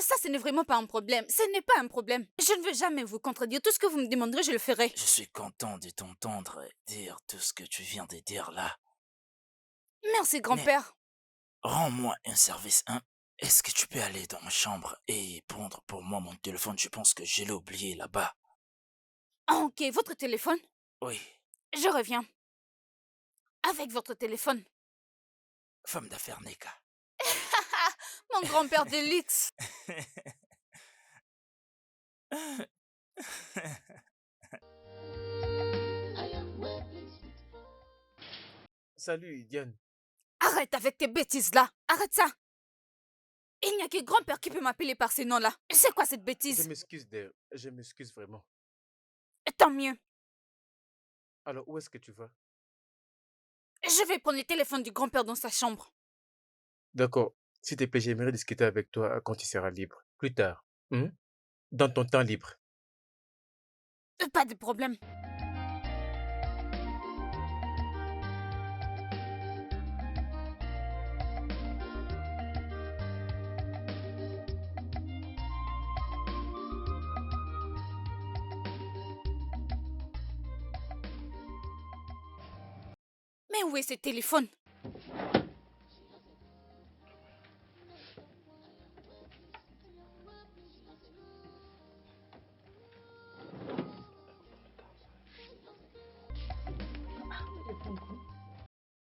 Ça, ce n'est vraiment pas un problème. Ce n'est pas un problème. Je ne veux jamais vous contredire. Tout ce que vous me demanderez, je le ferai. Je suis content de t'entendre dire tout ce que tu viens de dire là. Merci, grand-père. Rends-moi un service, hein. Est-ce que tu peux aller dans ma chambre et prendre pour moi mon téléphone? Je pense que je l'ai oublié là-bas. Ah, ok, votre téléphone? Oui. Je reviens. Avec votre téléphone. Femme d'affaires Neka. Mon grand-père de luxe. Salut, Diane. Arrête avec tes bêtises là. Arrête ça. Il n'y a que grand-père qui peut m'appeler par ce nom-là. C'est quoi cette Je bêtise? m'excuse, Dare. Je m'excuse vraiment. Tant mieux. Alors, où est-ce que tu vas? Je vais prendre le téléphone du grand-père dans sa chambre. D'accord. S'il te plaît, j'aimerais discuter avec toi quand tu seras libre. Plus tard. Dans ton temps libre. Pas de problème. Mais où est ce téléphone?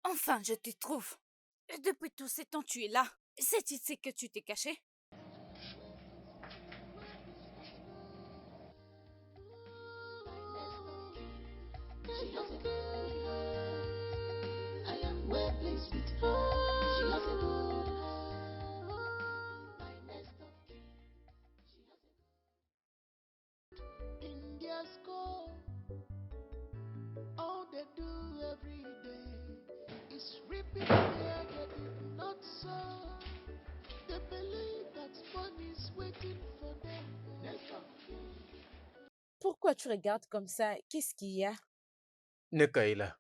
Enfin, je te trouve. Depuis tout ce temps, tu es là. C'est ici que tu t'es caché? In their school, all they do every day is repeat their getting not so. They believe that fun is waiting for them. Pourquoi tu regardes comme ça? Qu'est-ce qu'il y a? Neka est là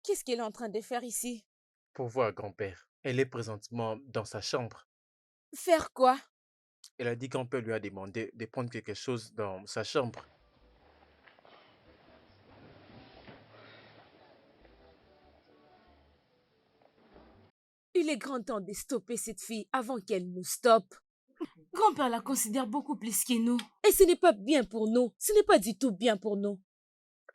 Qu'est-ce qu'elle est en train de faire ici? pour voir grand-père. Elle est présentement dans sa chambre. Faire quoi? Elle a dit que grand-père lui a demandé de prendre quelque chose dans sa chambre. Il est grand temps de stopper cette fille avant qu'elle nous stoppe. Grand-père la considère beaucoup plus que nous. Et ce n'est pas bien pour nous. Ce n'est pas du tout bien pour nous.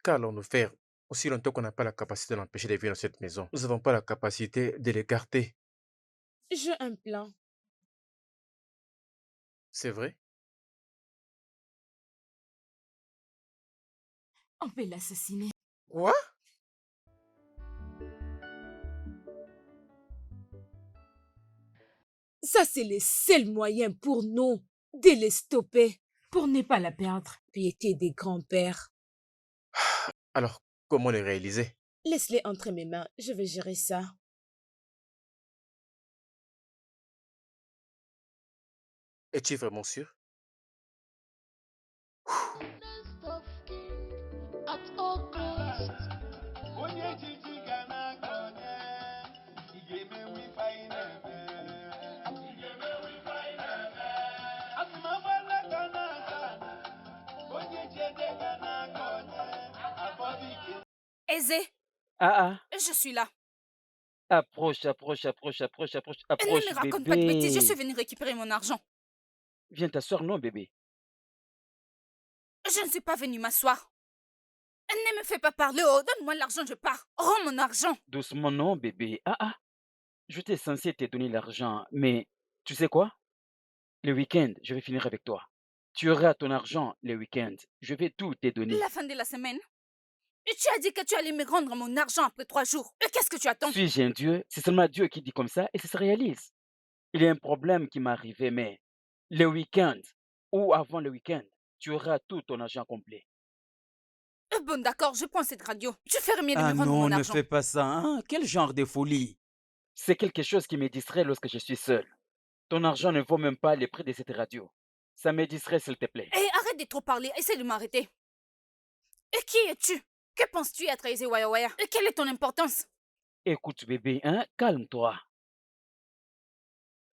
Qu'allons-nous faire aussi longtemps qu'on n'a pas la capacité de l'empêcher de vivre dans cette maison? Nous n'avons pas la capacité de l'écarter. J'ai un plan. C'est vrai? On peut l'assassiner. Quoi? Ça, c'est le seul moyen pour nous de les stopper. Pour ne pas la perdre. Piété des grands-pères. Alors, comment le réaliser? Laisse-les entre mes mains. Je vais gérer ça. Es-tu vraiment sûr? Nest of king at all costs. Aisé, Ah, je suis là. approche, approche, approche, approche, approche, Ne approche, me raconte pas de bêtises, je suis bébé. venue récupérer mon argent. Viens t'asseoir, non, bébé. Je ne suis pas venue m'asseoir. Ne me fais pas parler, oh, donne-moi l'argent, je pars. Rends mon argent. Doucement, non, bébé. Je t'ai censé te donner l'argent, mais tu sais quoi? Le week-end, je vais finir avec toi. Tu auras ton argent le week-end. Je vais tout te donner. La fin de la semaine. Et tu as dit que tu allais me rendre mon argent après 3 jours. Et qu'est-ce que tu attends? Suis-je un Dieu? C'est seulement Dieu qui dit comme ça et ça se réalise. Il y a un problème qui m'est arrivé, mais le week-end ou avant le week-end, tu auras tout ton argent complet. Bon, d'accord, je prends cette radio. Tu ferais mieux de Ah me rendre non, mon ne argent. fais pas ça, hein? Quel genre de folie? C'est quelque chose qui me distrait lorsque je suis seul. Ton argent ne vaut même pas le prix de cette radio. Ça me distrait, s'il te plaît. Hé, arrête de trop parler, essaie de m'arrêter. Et qui es-tu? Que penses-tu être Aisé Waya Waya? Et quelle est ton importance? Écoute, bébé, calme-toi.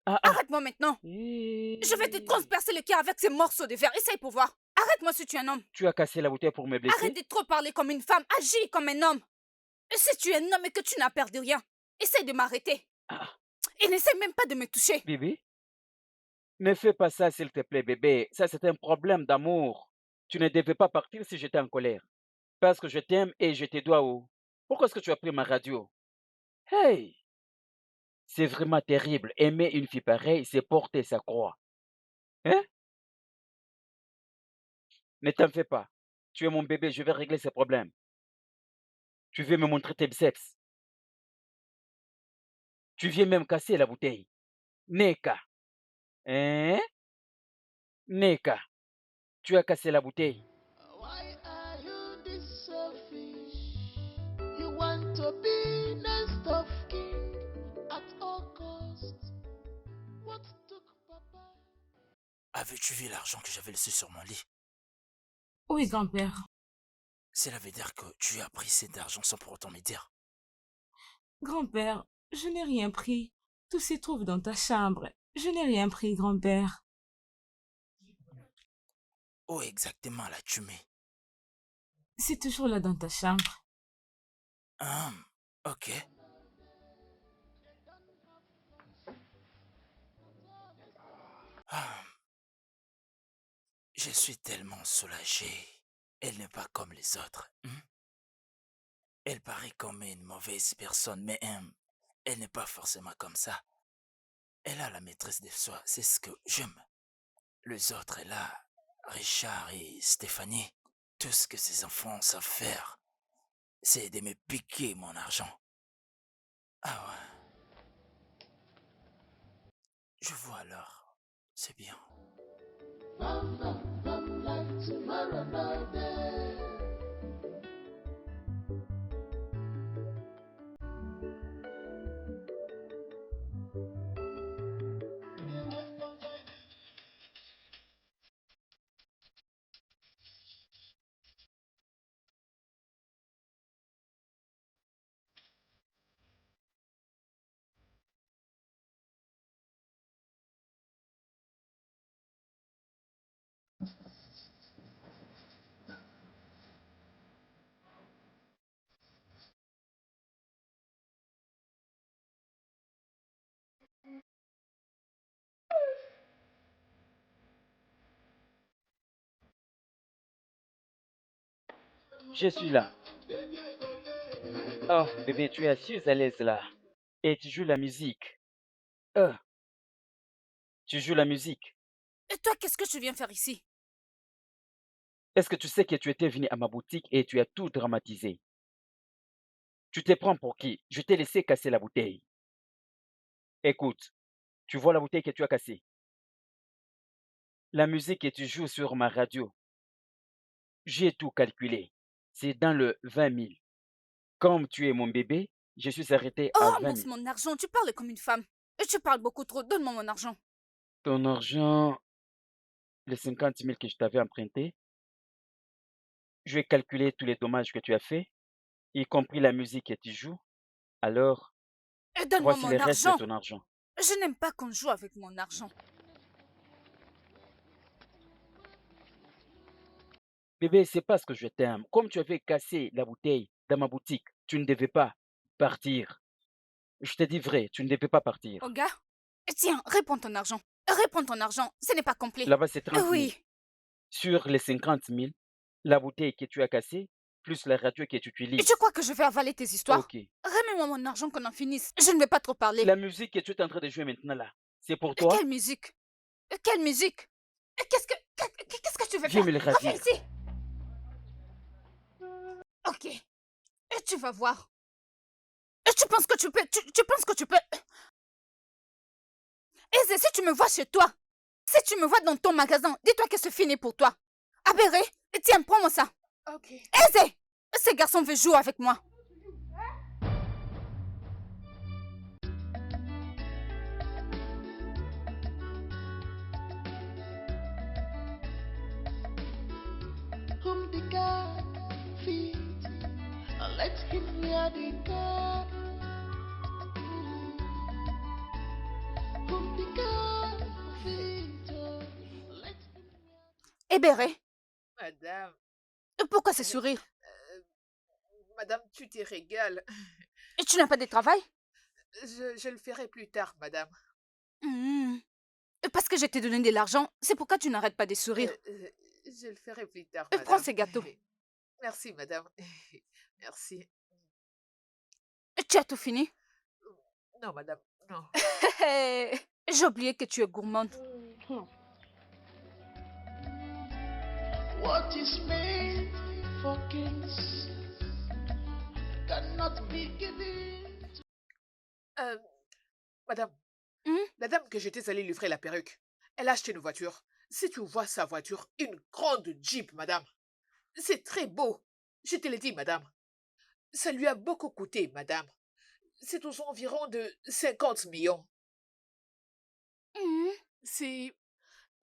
Arrête-moi maintenant. Je vais te transpercer le cœur avec ces morceaux de verre. Essaye pour voir. Arrête-moi si tu es un homme. Tu as cassé la bouteille pour me blesser? Arrête de trop parler comme une femme. Agis comme un homme. Et si tu es un homme et que tu n'as perdu rien, essaye de m'arrêter. Et n'essaie même pas de me toucher. Bébé? Ne fais pas ça, s'il te plaît, bébé. Ça, c'est un problème d'amour. Tu ne devais pas partir si j'étais en colère. Parce que je t'aime et je te dois où? Pourquoi est-ce que tu as pris ma radio? Hey! C'est vraiment terrible. Aimer une fille pareille, c'est porter sa croix. Hein? Ne t'en fais pas. Tu es mon bébé, je vais régler ces problèmes. Tu veux me montrer tes biceps. Tu viens même casser la bouteille. Neka. Hein? Neka, tu as cassé la bouteille. Why are you this selfish? You want to be next of king at all costs. What took Papa? Avais-tu vu l'argent que j'avais laissé sur mon lit? Oui, grand-père. Cela veut dire que tu as pris cet argent sans pour autant me dire. Grand-père, je n'ai rien pris. Tout s'y trouve dans ta chambre. Je n'ai rien pris, grand-père. Où exactement l'as-tu mis? C'est toujours là dans ta chambre. Ok. Ah, je suis tellement soulagé. Elle n'est pas comme les autres. Elle paraît comme une mauvaise personne, mais elle n'est pas forcément comme ça. Elle a la maîtrise de soi, c'est ce que j'aime. Les autres, là, Richard et Stéphanie, tout ce que ces enfants savent faire, c'est de me piquer mon argent. Ah ouais. Je vois alors, c'est bien. Like tomorrow, no day. Je suis là. Oh, bébé, tu es assise à l'aise là. Et tu joues la musique. Tu joues la musique. Et toi, qu'est-ce que tu viens faire ici? Est-ce que tu sais que tu étais venu à ma boutique et tu as tout dramatisé? Tu te prends pour qui? Je t'ai laissé casser la bouteille. Écoute, tu vois la bouteille que tu as cassée? La musique que tu joues sur ma radio, j'ai tout calculé. C'est dans le 20 000. Comme tu es mon bébé, je suis arrêté à Oh, 20 ramasse 000. mon argent, tu parles comme une femme. Et tu parles beaucoup trop, donne-moi mon argent. Ton argent, les 50 000 que je t'avais emprunté, je vais calculer tous les dommages que tu as fait, y compris la musique que tu joues. Alors, Et donne-moi voici mon le reste de argent. ton argent. Je n'aime pas qu'on joue avec mon argent. Bébé, c'est parce que je t'aime. Comme tu avais cassé la bouteille dans ma boutique, tu ne devais pas partir. Je te dis vrai, tu ne devais pas partir. Oh gars, tiens, réponds ton argent. Réponds ton argent, ce n'est pas complet. Là-bas, c'est 30 000. Oui. Sur les 50 000, la bouteille que tu as cassée, plus la radio que tu Et utilises. tu crois que je vais avaler tes histoires? Ok. Remets-moi mon argent qu'on en finisse. Je ne vais pas trop parler. La musique que tu es en train de jouer maintenant là, c'est pour toi? Quelle musique? Quelle musique? Qu'est-ce que tu veux Viens faire? me le Reviens ravir. ici. Ok. Et tu vas voir. Et tu penses que tu peux... Tu penses que tu peux... Eze, si tu me vois chez toi, si tu me vois dans ton magasin, dis-toi que c'est fini pour toi. Abéré, tiens, prends-moi ça. Ok. Eze, ce garçon veut jouer avec moi. Whom the God feed, let him hear the God. Whom the God feed, let him hear. Ebéré, Madame, pourquoi ce sourire? madame, tu te régales. Et tu n'as pas de travail? Je le ferai plus tard, madame. Parce que je t'ai donné de l'argent, c'est pourquoi tu n'arrêtes pas de sourire. Je le ferai plus tard, Prends madame. ces gâteaux. Merci, madame. Merci. Tu as tout fini? Non, madame, non. J'ai oublié que tu es gourmande. What is made for kings cannot be given. Madame, la dame que j'étais allée lui livrer la perruque, Elle a acheté une voiture. Si tu vois sa voiture, une grande Jeep, madame. C'est très beau. Je te l'ai dit, madame. Ça lui a beaucoup coûté, madame. C'est aux environs de 50 millions. Mhm. C'est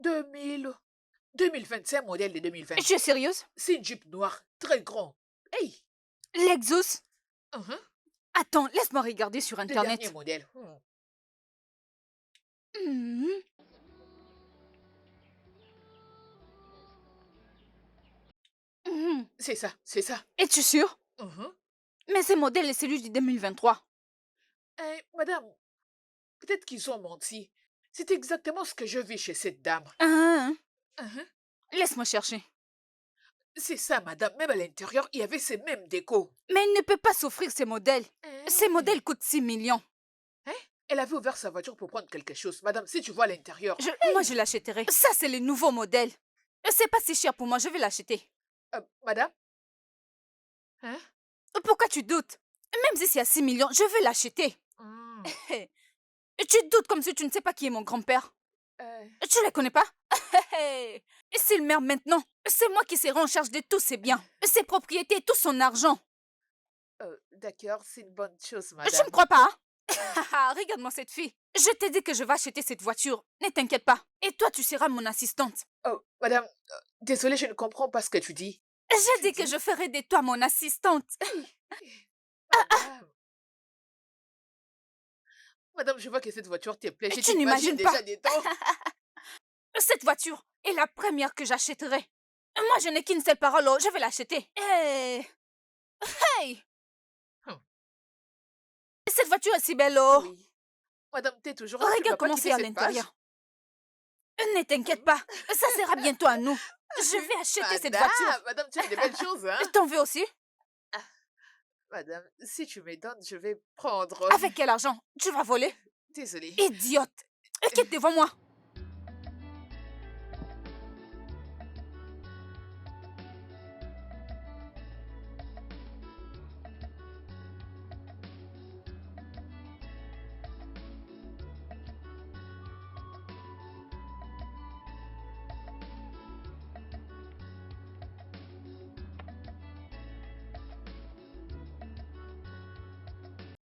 2025, modèle de Tu 2025. es sérieuse? C'est une Jeep noire, très grand. Hey! Lexus? Mhm. Attends, laisse-moi regarder sur Le dernier Internet. modèle. Mhm. Mhm. C'est ça, c'est ça. Es-tu sûre? Mhm. Mais ce modèle est celui du 2023. Madame, peut-être qu'ils ont menti. C'est exactement ce que je vis chez cette dame. Hein? Mhm. Laisse-moi chercher. C'est ça, madame. Même à l'intérieur, il y avait ces mêmes décos. Mais il ne peut pas s'offrir ces modèles. Ces modèles coûtent 6 millions. Elle avait ouvert sa voiture pour prendre quelque chose. Madame, si tu vois à l'intérieur. Moi, je l'achèterai. Ça, c'est le nouveau modèle. C'est pas si cher pour moi, je vais l'acheter. Madame? Hein? Pourquoi tu doutes? Même si c'est à 6 millions, je vais l'acheter. Hmm. Tu doutes comme si tu ne sais pas qui est mon grand-père. Tu ne le connais pas? Et s'il meurt maintenant, c'est moi qui serai en charge de tous ses biens, ses propriétés, tout son argent. D'accord, c'est une bonne chose, Tu madame. me crois pas, hein? Regarde-moi cette fille. Je t'ai dit que je vais acheter cette voiture. Ne t'inquiète pas. Et toi, tu seras mon assistante. Oh, madame, désolée, je ne comprends pas ce que tu dis. J'ai dit que je ferai de toi mon assistante. Madame. Madame, je vois que cette voiture te plaît. Je Tu t'imagine n'imagines pas. déjà des temps. Cette voiture est la première que j'achèterai. Moi, je n'ai qu'une seule parole, oh, je vais l'acheter. Hey! Cette voiture est si belle, oh! Oui. Madame, t'es toujours là, tu ne vas Regarde pas comment quitter c'est à cette page. l'intérieur. Ne t'inquiète pas, ça sera bientôt à nous. Je vais acheter cette voiture. Madame, tu as des belles choses, hein? T'en veux aussi? Madame, si tu me donnes, je vais prendre. Avec quel argent? Tu vas voler? Désolée. Idiote! Quitte devant moi.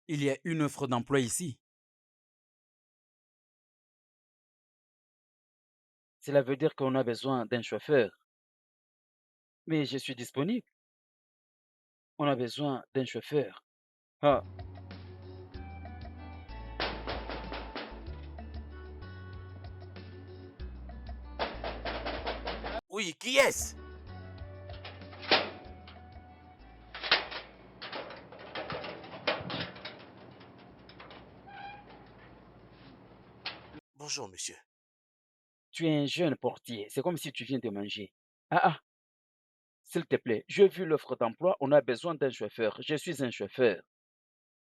Il y a une offre d'emploi ici. Cela veut dire qu'on a besoin d'un chauffeur. Mais je suis disponible. On a besoin d'un chauffeur. Ah, Oui, qui est-ce? Bonjour, monsieur. tu es un jeune portier. C'est comme si tu viens de manger. Ah, s'il te plaît, j'ai vu l'offre d'emploi. On a besoin d'un chauffeur. Je suis un chauffeur.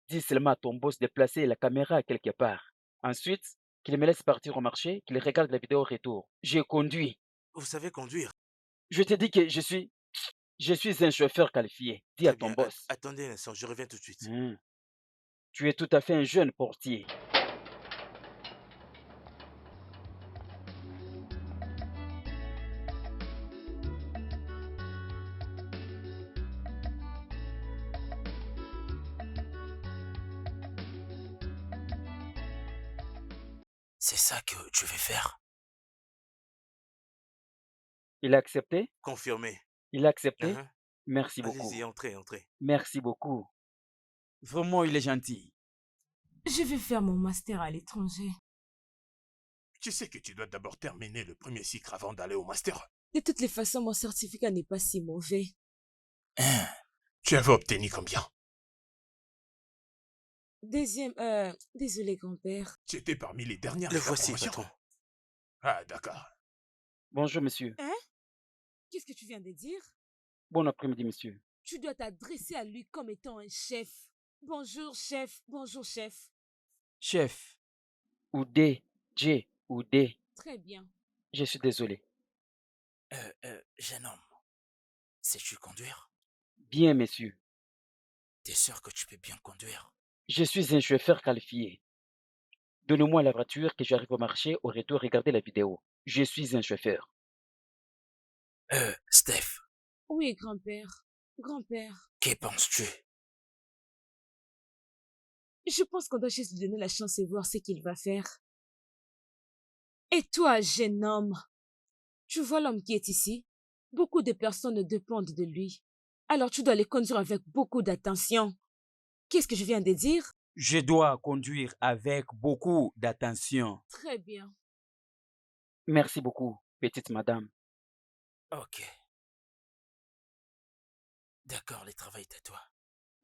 Dis seulement à ton boss de placer la caméra quelque part. Ensuite, qu'il me laisse partir au marché, qu'il regarde la vidéo retour. J'ai conduit. Vous savez conduire? Je te dis que je suis un chauffeur qualifié. Dis à Très ton bien. boss. Attendez un instant, je reviens tout de suite. Tu es tout à fait un jeune portier. C'est ça que tu veux faire? Il a accepté? Confirmé. Il a accepté? Hein? Merci beaucoup. Allez-y, entrez, entrez. Merci beaucoup. Vraiment, il est gentil. Je vais faire mon master à l'étranger. Tu sais que tu dois d'abord terminer le premier cycle avant d'aller au master. De toutes les façons, mon certificat n'est pas si mauvais. Hein? Tu avais obtenu combien? Désolé, grand-père. Tu étais parmi les dernières Le de ta voici, promotion. patron. Ah, d'accord. Bonjour, monsieur. Hein? Qu'est-ce que tu viens de dire? Bon après-midi, monsieur. Tu dois t'adresser à lui comme étant un chef. Bonjour, chef. Bonjour, chef. Chef, Oudé, J, Oudé. Très bien. Je suis désolé. Jeune homme, sais-tu conduire? Bien, monsieur. T'es sûr que tu peux bien conduire? Je suis un chauffeur qualifié. Donnez-moi la voiture que j'arrive au marché. Au retour, regardez la vidéo. Je suis un chauffeur. Steph, Oui, grand-père. Grand-père, que penses-tu? je pense qu'on doit juste lui donner la chance et voir ce qu'il va faire. Et toi, jeune homme, tu vois l'homme qui est ici? Beaucoup de personnes dépendent de lui. Alors tu dois les conduire avec beaucoup d'attention. Qu'est-ce que je viens de dire? Je dois conduire avec beaucoup d'attention. Très bien. Merci beaucoup, petite madame. Ok. D'accord, le travail est à toi.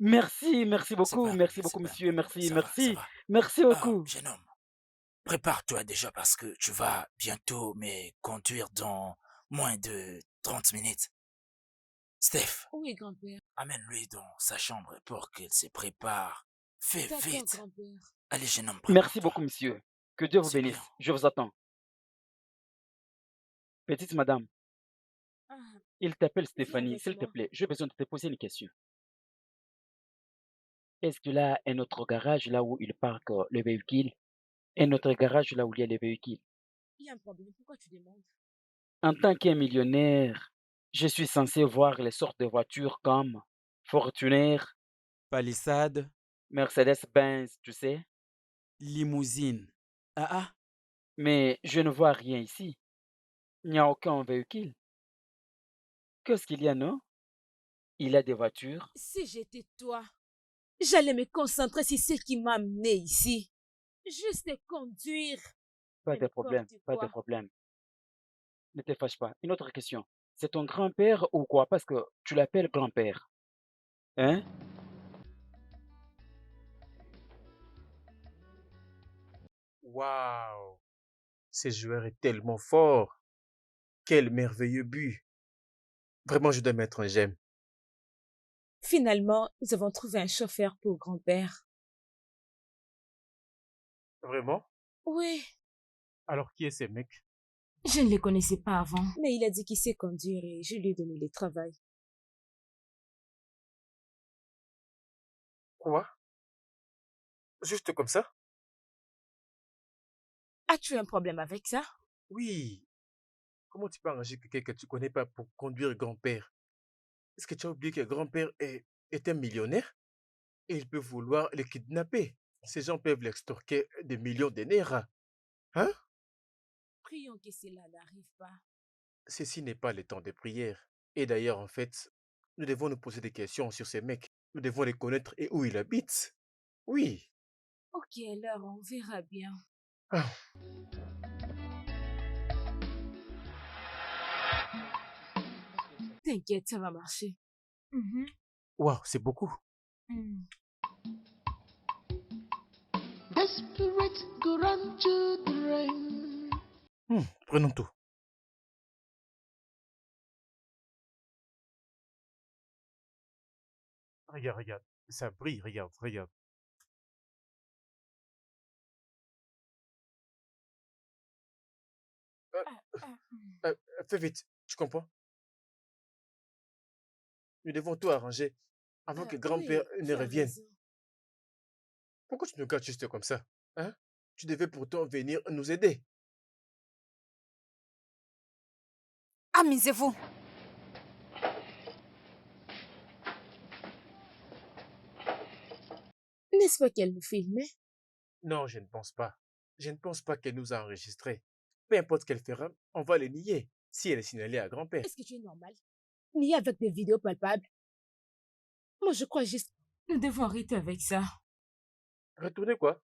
Merci C'est beaucoup, pas un merci problème, beaucoup, c'est pas un monsieur. problème. Merci, Ça va, ça merci. va. Merci beaucoup. Jeune homme, prépare-toi déjà parce que tu vas bientôt me conduire dans moins de 30 minutes. Steph, Oui, grand-père. amène-lui dans sa chambre pour qu'il se prépare. Fais D'accord, vite. grand-père. Allez, jeune homme, Merci prépare-toi. beaucoup, monsieur. Que Dieu vous C'est bien. bénisse. Je vous attends. Petite madame, Ah, il t'appelle viens Stéphanie. avec S'il te moi. plaît, j'ai besoin de te poser une question. Est-ce qu'il a un autre garage là où il parque le véhicule? Un autre garage là où il y a les véhicules? Il y a un problème. Pourquoi tu demandes? En tant qu'un millionnaire, je suis censé voir les sortes de voitures comme Fortuner, Palissade, Mercedes-Benz, tu sais. limousine. Ah ah, Mais je ne vois rien ici. Il n'y a aucun véhicule. Qu'est-ce qu'il y a, non? Il a des voitures. Si j'étais toi, j'allais me concentrer sur ce qui m'a amené ici. Juste conduire. Pas de problème, N'importe pas de quoi. problème. Ne te fâche pas. Une autre question. C'est ton grand-père ou quoi? Parce que tu l'appelles grand-père. Hein? Waouh! Ce joueur est tellement fort. Quel merveilleux but. Vraiment, je dois mettre un j'aime. Finalement, nous avons trouvé un chauffeur pour grand-père. Vraiment? Oui, Alors, qui est ce mec? je ne le connaissais pas avant. Mais il a dit qu'il sait conduire et je lui ai donné le travail. Quoi? Juste comme ça? As-tu un problème avec ça? Oui. Comment tu peux arranger quelqu'un que tu connais pas pour conduire grand-père? Est-ce que tu as oublié que grand-père est un millionnaire? Et il peut vouloir le kidnapper. Ces gens peuvent l'extorquer des millions de naira. Hein? Prions que cela n'arrive pas. Ceci n'est pas le temps de prière. Et d'ailleurs, en fait, nous devons nous poser des questions sur ces mecs. Nous devons les connaître et où ils habitent. Oui. Ok, alors on verra bien. Ah, T'inquiète, ça va marcher. Mhm. waouh, c'est beaucoup. Mm. The spirit go run to the rain. Prenons tout. Regarde, regarde. Ça brille, regarde, regarde. Fais vite, tu comprends? Nous devons tout arranger avant que grand-père Oui, ne tu as revienne. raison. Pourquoi tu nous gardes juste comme ça? Hein? Tu devais pourtant venir nous aider. Amusez-vous. N'est-ce pas qu'elle nous filmait? Non, je ne pense pas. Je ne pense pas qu'elle nous a enregistrés. Peu importe ce qu'elle fera, on va les nier si elle est signalée à grand-père. Est-ce que tu es normal? Ni avec des vidéos palpables. Moi, je crois juste. Nous devons arrêter avec ça. Retournez quoi?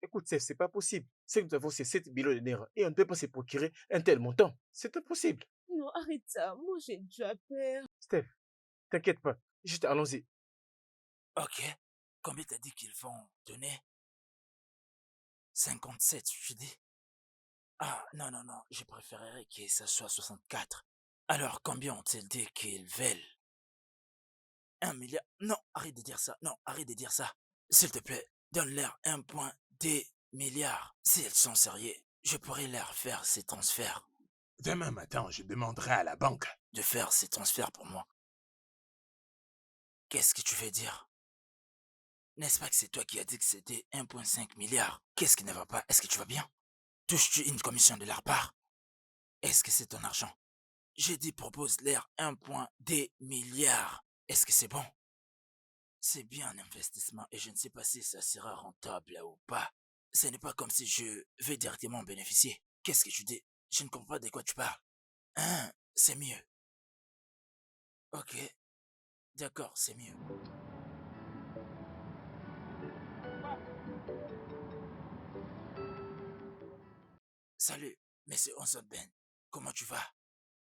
Écoute, c'est pas possible. C'est que nous avons ces 7 millions de naira et on ne peut pas se procurer un tel montant. C'est impossible. Non, arrête ça. Moi, j'ai déjà peur. Steph, t'inquiète pas. Juste allons-y. Ok. Combien t'as dit qu'ils vont donner? 57, je dis. Ah, non, non, non, je préférerais que ça soit 64. Alors, combien ont-ils dit qu'ils veulent? 1 milliard? Non, arrête de dire ça. Non, arrête de dire ça. S'il te plaît, donne-leur 1,2 milliard. Si elles sont sérieux, je pourrais leur faire ces transferts. Demain matin, je demanderai à la banque. De faire ces transferts pour moi. Qu'est-ce que tu veux dire? N'est-ce pas que c'est toi qui as dit que c'était 1,5 milliard? Qu'est-ce qui ne va pas? Est-ce que tu vas bien? Touches-tu une commission de leur part? Est-ce que c'est ton argent? J'ai dit propose-leur 1,2 milliard. Est-ce que c'est bon? C'est bien un investissement et je ne sais pas si ça sera rentable ou pas. Ce n'est pas comme si je vais directement en bénéficier. Qu'est-ce que tu dis? Je ne comprends pas de quoi tu parles. Hein, c'est mieux. Ok, d'accord, c'est mieux. Salut, monsieur Onson Ben. Comment tu vas?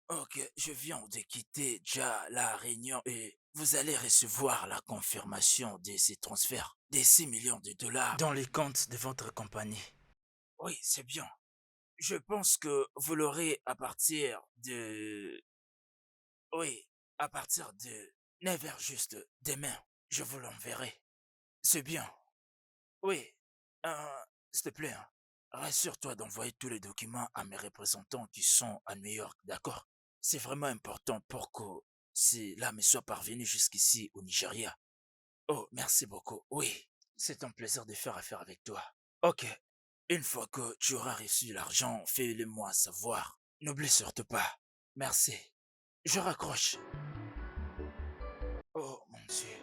Ok, je viens de quitter déjà la réunion et vous allez recevoir la confirmation de ces transferts des 6 millions de dollars dans les comptes de votre compagnie. Oui, c'est bien. Je pense que vous l'aurez à partir de... Oui, à partir de 9h juste demain. Je vous l'enverrai. C'est bien. Oui, s'il te plaît, hein, rassure-toi d'envoyer tous les documents à mes représentants qui sont à New York, d'accord? C'est vraiment important pour que cela me soit parvenu jusqu'ici au Nigeria. Oh, merci beaucoup. Oui, c'est un plaisir de faire affaire avec toi. Ok, une fois que tu auras reçu l'argent, fais-le moi savoir. N'oublie surtout pas. Merci. Je raccroche. Oh mon Dieu.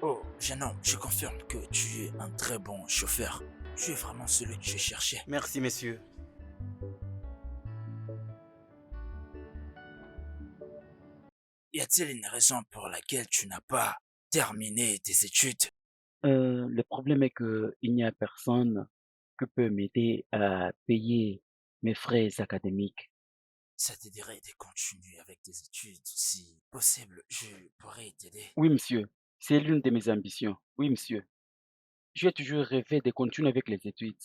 Oh, jeune homme, je confirme que tu es un très bon chauffeur. Tu es vraiment celui que je cherchais. Merci, messieurs. Y a-t-il une raison pour laquelle tu n'as pas terminé tes études? Le problème est que il n'y a personne qui peut m'aider à payer mes frais académiques. Ça te dirait de continuer avec tes études. Si possible, je pourrais t'aider. Oui, monsieur, c'est l'une de mes ambitions. Oui, monsieur. J'ai toujours rêvé de continuer avec les études.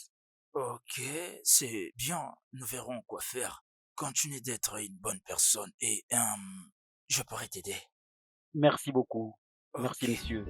Ok, c'est bien. Nous verrons quoi faire. Continue d'être une bonne personne et je pourrais t'aider. Merci beaucoup. Merci, Ok. monsieur.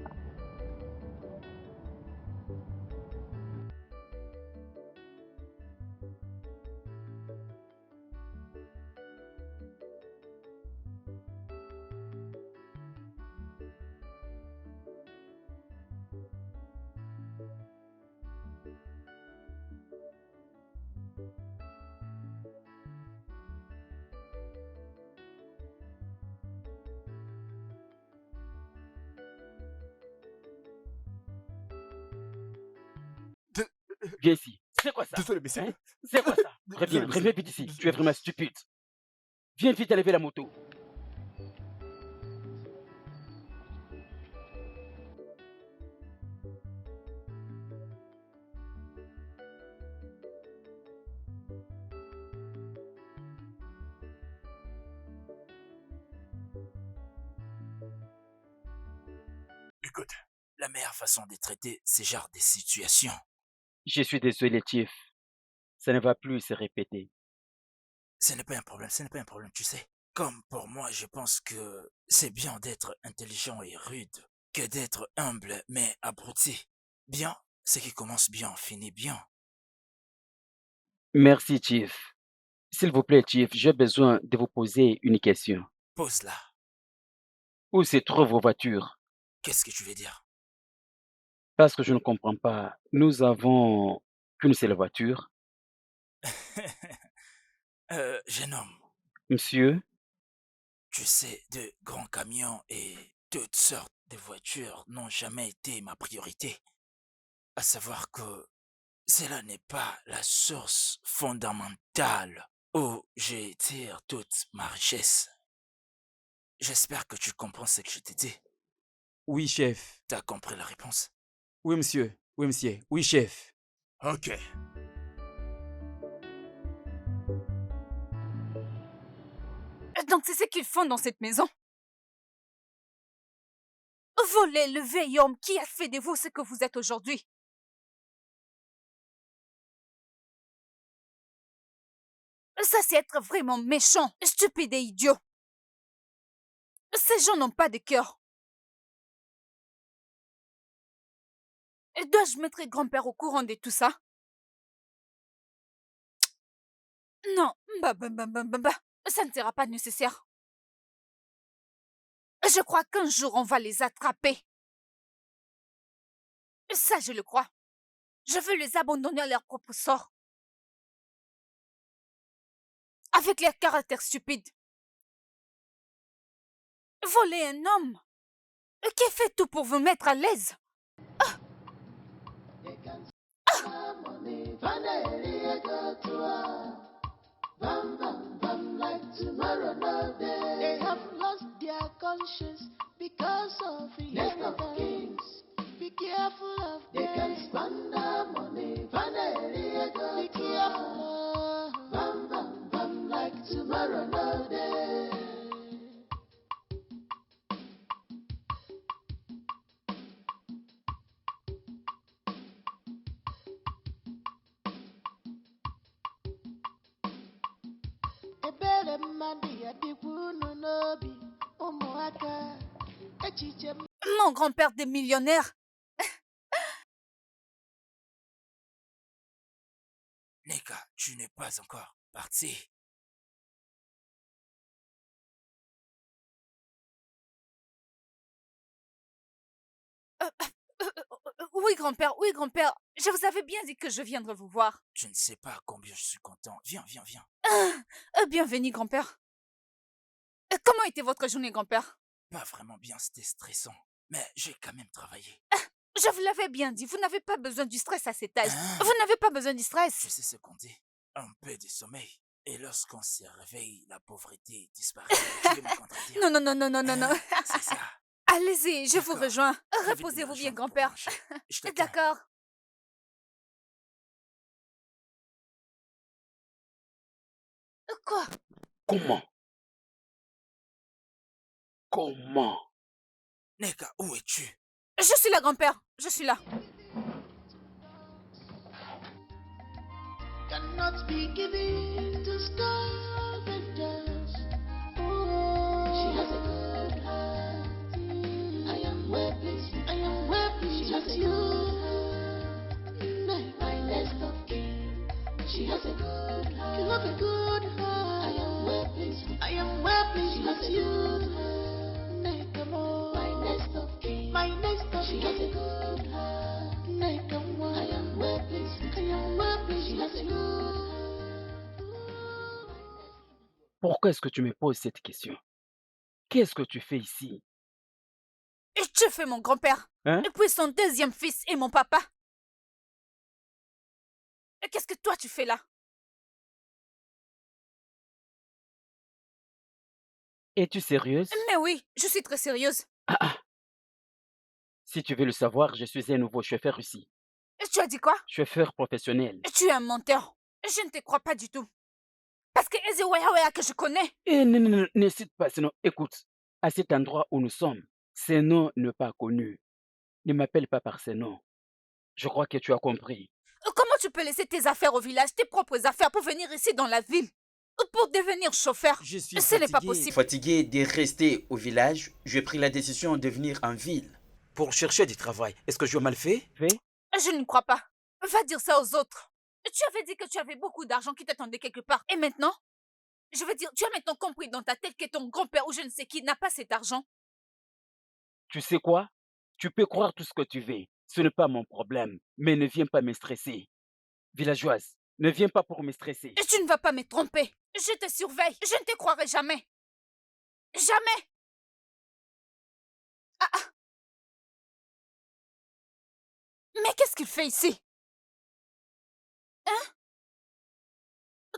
Viens ici. C'est quoi ça? Désolé, mais c'est... Hein? C'est quoi ça? Désolé, Reviens, mais reviens c'est... vite ici. Tu es vraiment stupide. Viens vite lever la moto. Écoute, la meilleure façon de traiter ces genres de situations, Je suis désolé, Chief. Ça ne va plus se répéter. ce n'est pas un problème, ce n'est pas un problème, tu sais. Comme pour moi, je pense que c'est bien d'être intelligent et rude que d'être humble mais abruti. Bien, ce qui commence bien finit bien. Merci, Chief. S'il vous plaît, Chief, j'ai besoin de vous poser une question. Pose-la. Où se trouvent vos voitures? Qu'est-ce que tu veux dire? Parce que je ne comprends pas. Nous avons qu'une seule voiture. Jeune homme, Monsieur, tu sais, de grands camions et toutes sortes de voitures n'ont jamais été ma priorité. À savoir que cela n'est pas la source fondamentale où je tire toute ma richesse. J'espère que tu comprends ce que je t'ai dit. Oui, chef. T'as compris la réponse? Oui, monsieur. Oui, monsieur. Oui, chef. Ok. Donc c'est ce qu'ils font dans cette maison. Voler le vieil homme qui a fait de vous ce que vous êtes aujourd'hui. Ça, c'est être vraiment méchant, stupide et idiot. Ces gens n'ont pas de cœur. Dois-je mettre grand-père au courant de tout ça? Non, ça ne sera pas nécessaire. Je crois qu'un jour on va les attraper. Ça, je le crois. Je veux les abandonner à leur propre sort. Avec leur caractère stupide. Voler un homme qui fait tout pour vous mettre à l'aise. They have lost their conscience because of inheritance. Be careful of them. They can squander money. Be careful. Bam, bam, bam, like tomorrow, no day. Ebere mmadụ ya dịkwa unu n'obi ụmụaka echiche Mon grand-père des millionnaires. Neka, tu n'es pas encore parti. Oui, grand-père, oui, grand-père. Je vous avais bien dit que je viendrais vous voir. Je ne sais pas combien je suis content. Viens, viens, viens. Bienvenue, grand-père. Comment était votre journée, grand-père? Pas vraiment bien, c'était stressant. Mais j'ai quand même travaillé. Je vous l'avais bien dit, vous n'avez pas besoin du stress à cet âge. Hein? Vous n'avez pas besoin du stress. Je sais ce qu'on dit. Un peu de sommeil. Et lorsqu'on se réveille, la pauvreté disparaît. Tu veux me contredire? Non, non, non, non, non, non, non. C'est ça. Allez-y, je vous D'accord. rejoins. J'avais de la Reposez-vous bien, jambe pour grand-père. manger. Je t'attends. D'accord. Quoi? Comment? Comment? Neka, où es-tu? Je suis là, grand-père. Je suis là. cannot be given to scavengers. Oh, she has a good heart. I am well pleased. I am well pleased with you. My nest of kin. She has a good heart. You have a good heart. I am well pleased. I am well pleased with you. My nest of kin. My nest of kin. She has a good heart. I am well pleased. I am well pleased. She has a good heart. Pourquoi est-ce que tu me poses cette question? Qu'est-ce que tu fais ici? Et tu fais mon grand-père. Hein? Et puis son deuxième fils et mon papa. Et qu'est-ce que toi tu fais là? Es-tu sérieuse? Mais oui, je suis très sérieuse. Ah, ah. Si tu veux le savoir, je suis un nouveau chauffeur ici. Et tu as dit quoi? Chauffeur professionnel. Et tu es un menteur. Je ne te crois pas du tout. Parce que Ezeweya que je connais. Eh, non, non, non, ne cite pas ce nom. Écoute, à cet endroit où nous sommes, ce nom n'est pas connu. Ne m'appelle pas par ce nom. Je crois que tu as compris. Comment tu peux laisser tes affaires au village, tes propres affaires, pour venir ici dans la ville? Pour devenir chauffeur? Je suis Ce n'est pas fatigué. possible. Fatigué de rester au village, j'ai pris la décision de venir en ville pour chercher du travail. Est-ce que je mal fait? Je ne crois pas. Va dire ça aux autres. Tu avais dit que tu avais beaucoup d'argent qui t'attendait quelque part. Et maintenant? Je veux dire, tu as maintenant compris dans ta tête que ton grand-père ou je ne sais qui n'a pas cet argent. Tu sais quoi? Tu peux croire tout ce que tu veux. Ce n'est pas mon problème. Mais ne viens pas me stresser. Villageoise, ne viens pas pour me stresser. Et tu ne vas pas me tromper. Je te surveille. Je ne te croirai jamais. Jamais. Ah, ah. Mais qu'est-ce qu'il fait ici? Hein?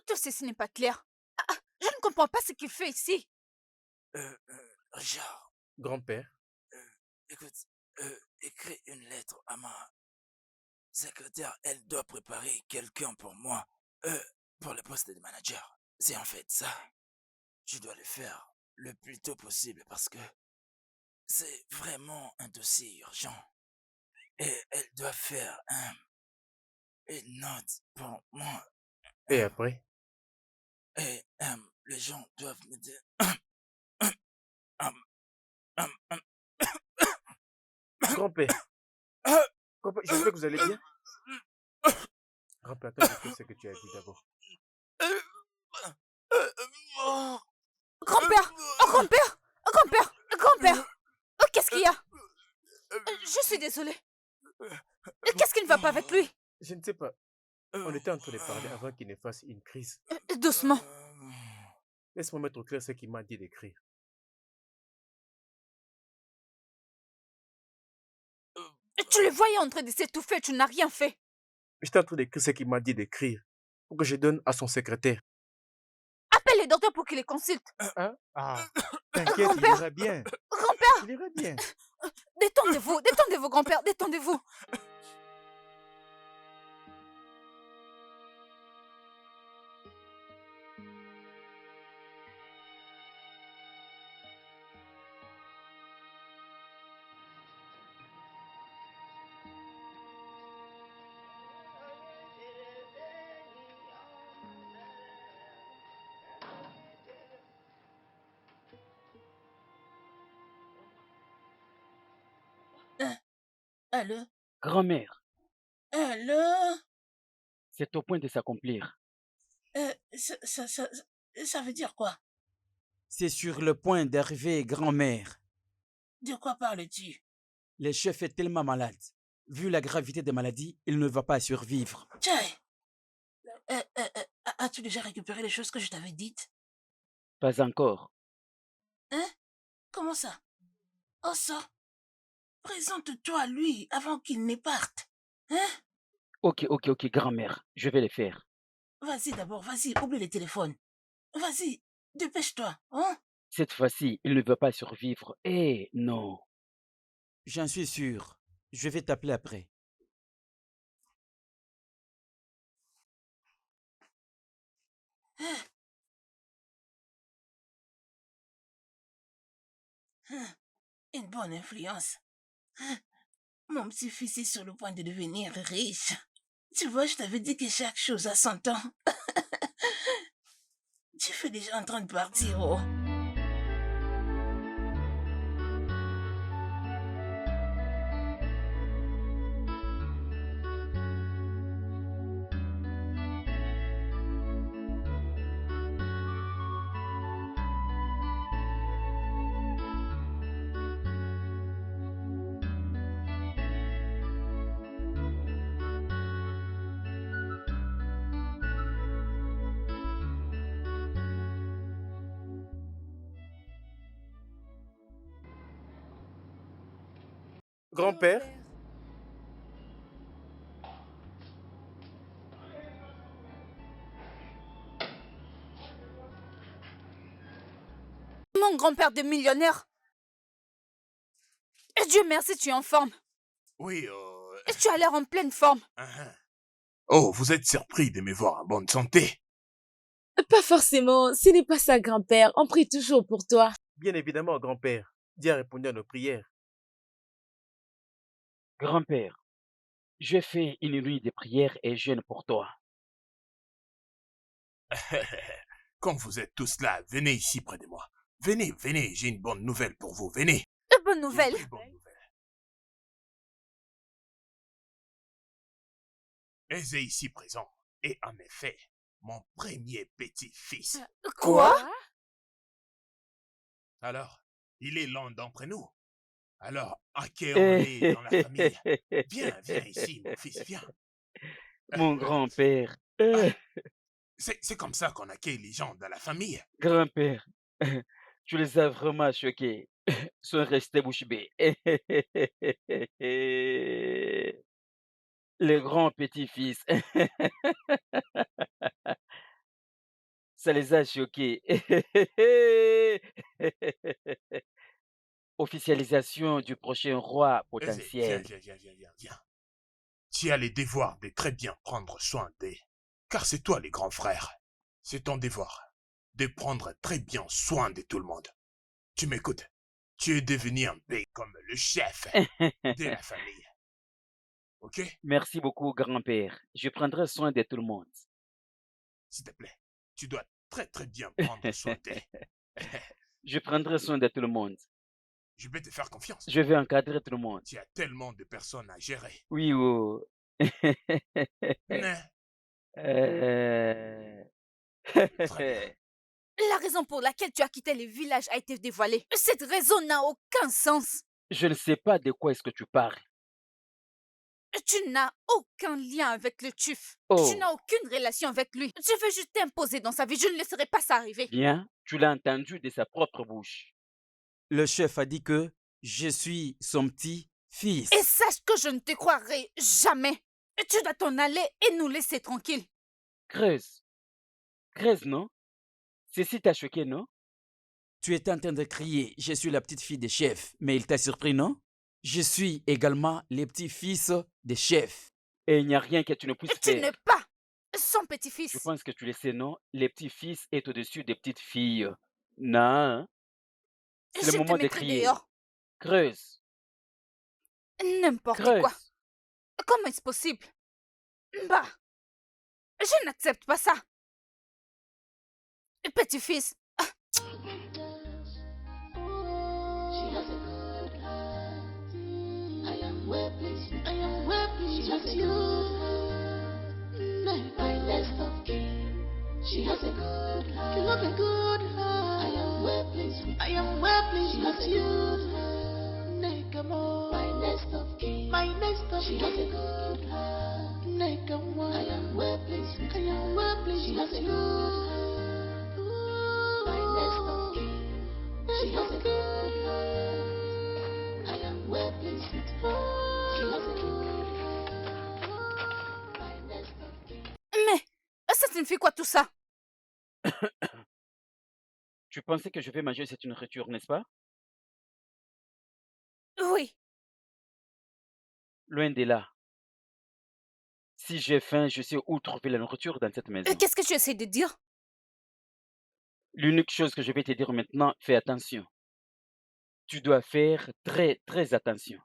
Tout ceci n'est pas clair. Ah, ah. Je ne comprends pas ce qu'il fait ici. Richard, Grand-père, écoute, écris une lettre à ma secrétaire. Elle doit préparer quelqu'un pour moi, pour le poste de manager. C'est en fait ça. Je dois le faire le plus tôt possible parce que c'est vraiment un dossier urgent. Et elle doit faire une note pour moi. et après? Et les gens doivent me dire... Grand-père, grand-père, j'espère que vous allez bien. Grand-père, attends, je sais ce que tu as dit d'abord. Grand-père! Oh, grand-père! Oh, grand-père! Grand-père! Grand-père, qu'est-ce qu'il y a? Je suis désolée. Qu'est-ce qui ne va pas avec lui? Je ne sais pas. On était en train de parler avant qu'il ne fasse une crise. Doucement. Laisse-moi mettre au clair ce qu'il m'a dit d'écrire. Tu le voyais en train de s'étouffer, tu n'as rien fait. J'étais en train d'écrire ce qu'il m'a dit d'écrire pour que je donne à son secrétaire. Appelle les docteurs pour qu'ils les consultent. Hein? Ah, t'inquiète, il Grand-père, ira bien. grand-père, Il ira bien. détendez-vous, grand-père, détendez-vous. Allô? Grand-mère, Allô? c'est au point de s'accomplir. Ça veut dire quoi? C'est sur le point d'arriver, grand-mère. De quoi parles-tu? Le chef est tellement malade. Vu la gravité des maladies, il ne va pas survivre. Tiens, as-tu déjà récupéré les choses que je t'avais dites? Pas encore. Hein? Comment ça? Oh ça! Présente-toi à lui avant qu'il ne parte. Hein? Ok, grand-mère, je vais le faire. Vas-y d'abord, vas-y, oublie les téléphones. Vas-y, dépêche-toi, hein? Cette fois-ci, il ne va pas survivre. Eh, non. J'en suis sûr. Je vais t'appeler après. Une bonne influence. Mon petit-fils est sur le point de devenir riche. Tu vois, je t'avais dit que chaque chose a son temps. Tu fais déjà en train de partir, oh. Grand-père, Mon grand-père de millionnaire. Et Dieu merci, tu es en forme. Oui, Et tu as l'air en pleine forme. Oh, vous êtes surpris de me voir en bonne santé. Pas forcément, ce n'est pas ça, grand-père. On prie toujours pour toi. bien évidemment, grand-père, Dieu a répondu à nos prières. Grand-père, je fais une nuit de prière et jeûne pour toi. Quand vous êtes tous là, venez ici près de moi. Venez, j'ai une bonne nouvelle pour vous, venez. Bonne Une nouvelle. très bonne nouvelle. Aisé ici présent est en effet mon premier petit-fils. Quoi? Alors, il est l'un d'entre nous. Alors, accueillons-le dans la famille. Viens ici, mon fils, viens. Mon grand-père. C'est comme ça qu'on accueille les gens dans la famille. Grand-père, tu les as vraiment choqués. Sont restés bouche bée. Le grand petit-fils. Ça les a choqués. Officialisation du prochain roi Aisé, potentiel. viens. Tu as le devoir de très bien prendre soin d'eux. Car c'est toi, les grands frères. C'est ton devoir de prendre très bien soin de tout le monde. Tu m'écoutes? Tu es devenu un peu comme le chef de la famille. Ok? Merci beaucoup, grand-père. Je prendrai soin de tout le monde. S'il te plaît, tu dois très bien prendre soin d'eux. Je prendrai soin de tout le monde. Je vais te faire confiance. Je vais encadrer tout le monde. Tu as tellement de personnes à gérer. Oui, oh. Mais, Euh, très bien. La raison pour laquelle tu as quitté le village a été dévoilée. Cette raison n'a aucun sens. Je ne sais pas de quoi est-ce que tu parles. Tu n'as aucun lien avec le Tuf. Tu Oh, n'as aucune relation avec lui. Tu veux juste t'imposer dans sa vie. Je ne laisserai pas ça arriver. bien, tu l'as entendu de sa propre bouche. Le chef a dit que je suis son petit-fils. Et sache que je ne te croirai jamais. Tu dois t'en aller et nous laisser tranquilles. Creuse. Creuse, non? Ceci t'a choqué, non? Tu étais en train de crier, je suis la petite fille des chefs, mais il t'a surpris, non? Je suis également le petit-fils des chefs. Et il n'y a rien que tu ne puisses Tu n'es faire. pas son Je petit-fils. pense que tu le sais, non? Les petits-fils est au-dessus des petites filles. Non, hein? C'est le Je te moment de mettrai crier. dehors. Creuse. N'importe quoi. Creuse. Comment est-ce possible? Bah, je n'accepte pas ça. Petit-fils. She has a good heart. I am well pleased. I am well pleased with you. My nest of kin. She has a good heart. You have a good heart. I am well pleased with. I am well pleased with you. Nekamo. My nest of kin. My nest of kin. She has a good heart. Nekamo. I am well pleased with. I am well pleased. She has a good heart. My nest of kin. She has a good heart. I am well pleased with her. She has a good heart. My nest of kin. Mais, ça signifie quoi tout ça? Tu pensais que je vais manger cette nourriture, n'est-ce pas? Oui. Loin de là. Si j'ai faim, je sais où trouver la nourriture dans cette maison. Qu'est-ce que tu essaies de dire? L'unique chose que je vais te dire maintenant, fais attention. Tu dois faire très, très attention.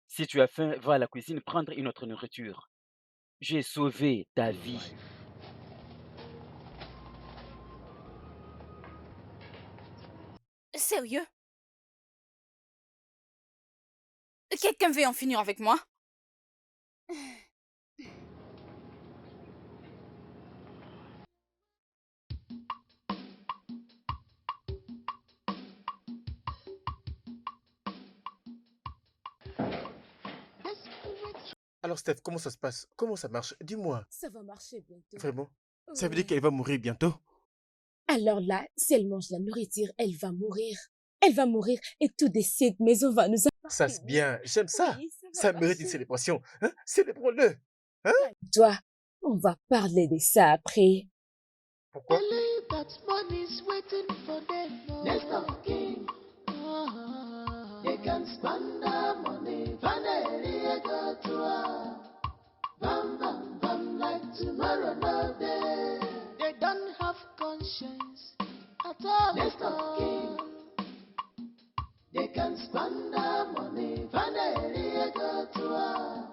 Si tu as faim, va à la cuisine prendre une autre nourriture. J'ai sauvé ta vie. Sérieux? Quelqu'un veut en finir avec moi? Alors, Steph, comment ça se passe? Comment ça marche? Dis-moi. Ça va marcher bientôt. Vraiment? Ça veut dire Ouais. qu'elle va mourir bientôt? Alors là, si elle mange la nourriture, elle va mourir. Elle va mourir et tout de suite, maison va nous Ça, appartenir. c'est bien. J'aime ça. Oui, ça va Ça mérite une marcher. célébration. Hein? Célébrons-le. Hein? Toi, on va parler de ça après. Pourquoi? Believe that money's waiting for them. Nest of kin. They can spend their money. Vanity go to her. Bam, bam, bam, like tomorrow no day. They don't have conscience at all. Nest of kin. They can spend their money. Vanity go to her.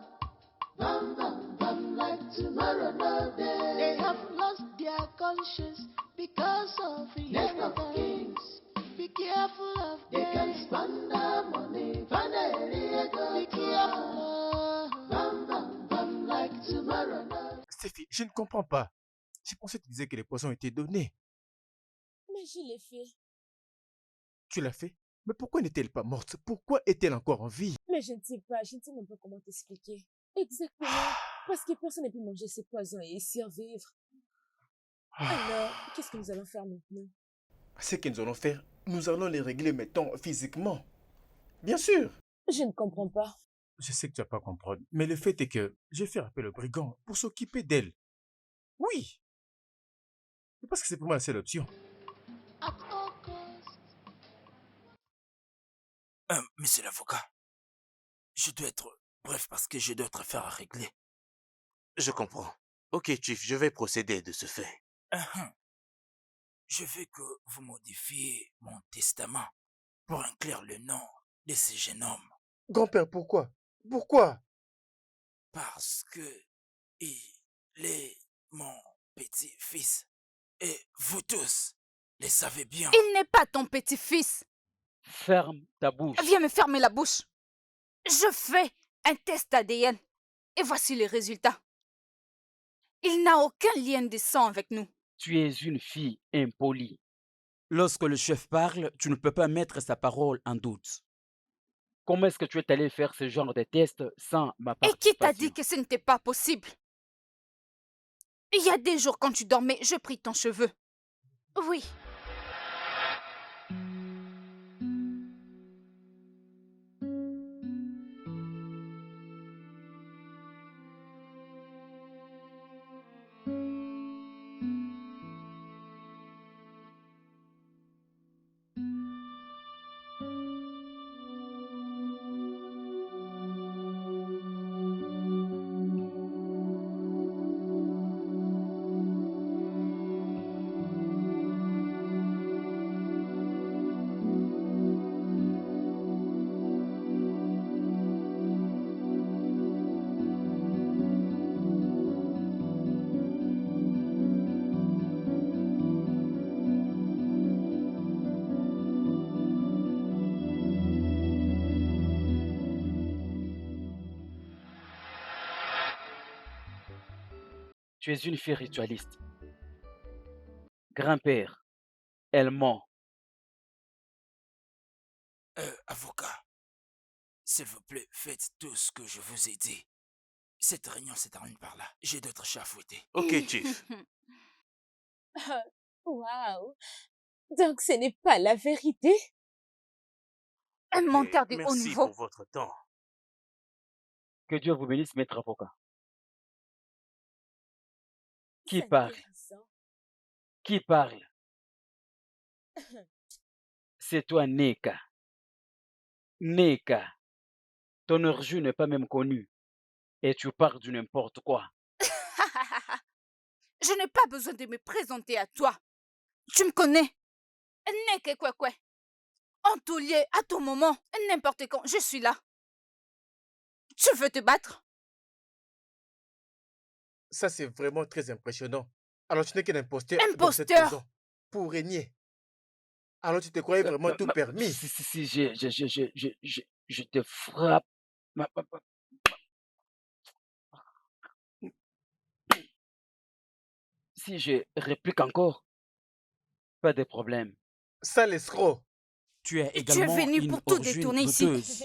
Bam, bam, bam, like tomorrow no day. They have lost their conscience because of inheritance. Be careful of them. They can spend their money. Vanity go. Be careful. Bam, bam, bam, like tomorrow no. Stéphie, je ne comprends pas. J'ai pensé que tu disais que les poissons étaient donnés. Mais je l'ai fait. Tu l'as fait? Mais pourquoi n'est-elle pas morte? Pourquoi est-elle encore en vie? Mais je ne sais pas, je ne sais même pas comment t'expliquer. Exactement. Parce que personne n'a pu manger ces poisons et y survivre. Alors, qu'est-ce que nous allons faire maintenant? Ce que nous allons faire, nous allons les régler maintenant physiquement. Bien sûr. Je ne comprends pas. Je sais que tu vas pas comprendre, mais le fait est que j'ai fait appel au brigand pour s'occuper d'elle. Oui. Parce que c'est pour moi la seule option. At all costs. Monsieur l'avocat, je dois être bref parce que j'ai d'autres affaires à régler. Je comprends. Ok, Chief, je vais procéder de ce fait. Je veux que vous modifiez mon testament pour inclure le nom de ce jeune homme Grand-père, pourquoi? Pourquoi? parce que il est mon petit-fils et vous tous le savez bien. Il n'est pas ton petit-fils. Ferme ta bouche. Viens me fermer la bouche. Je fais un test ADN et voici les résultats. Il n'a aucun lien de sang avec nous. Tu es une fille impolie. Lorsque le chef parle, tu ne peux pas mettre sa parole en doute. Comment est-ce que tu es allé faire ce genre de test sans ma Et qui t'a dit participation? que ce n'était pas possible? Il y a des jours quand tu dormais, je pris ton cheveu. Oui. Tu es une fille ritualiste. Grand-père, elle ment. Avocat, s'il vous plaît, faites tout ce que je vous ai dit. Cette réunion se termine par là. J'ai d'autres chats à fouetter. Ok, Chief. Waouh! Donc ce n'est pas la vérité? Un Ok, menteur de haut merci niveau. pour votre temps. Que Dieu vous bénisse, maître avocat. Qui C'est parle? intéressant. Qui parle? C'est toi, Neka. Neka, ton origine n'est pas même connue. Et tu parles du n'importe quoi. Je n'ai pas besoin de me présenter à toi. Tu me connais. Neke kwekwe. En tout lieu, à tout moment, n'importe quand, je suis là. Tu veux te battre? Ça, c'est vraiment très impressionnant. Alors, tu n'es qu'un imposteur dans cette Imposteur! maison pour régner. Alors, tu te croyais vraiment tout permis. Si, je te frappe. Si je réplique encore, pas de problème. Ça, l'escroc. Tu es Tu es également venu une pour tout origine détourner ici. douteuse.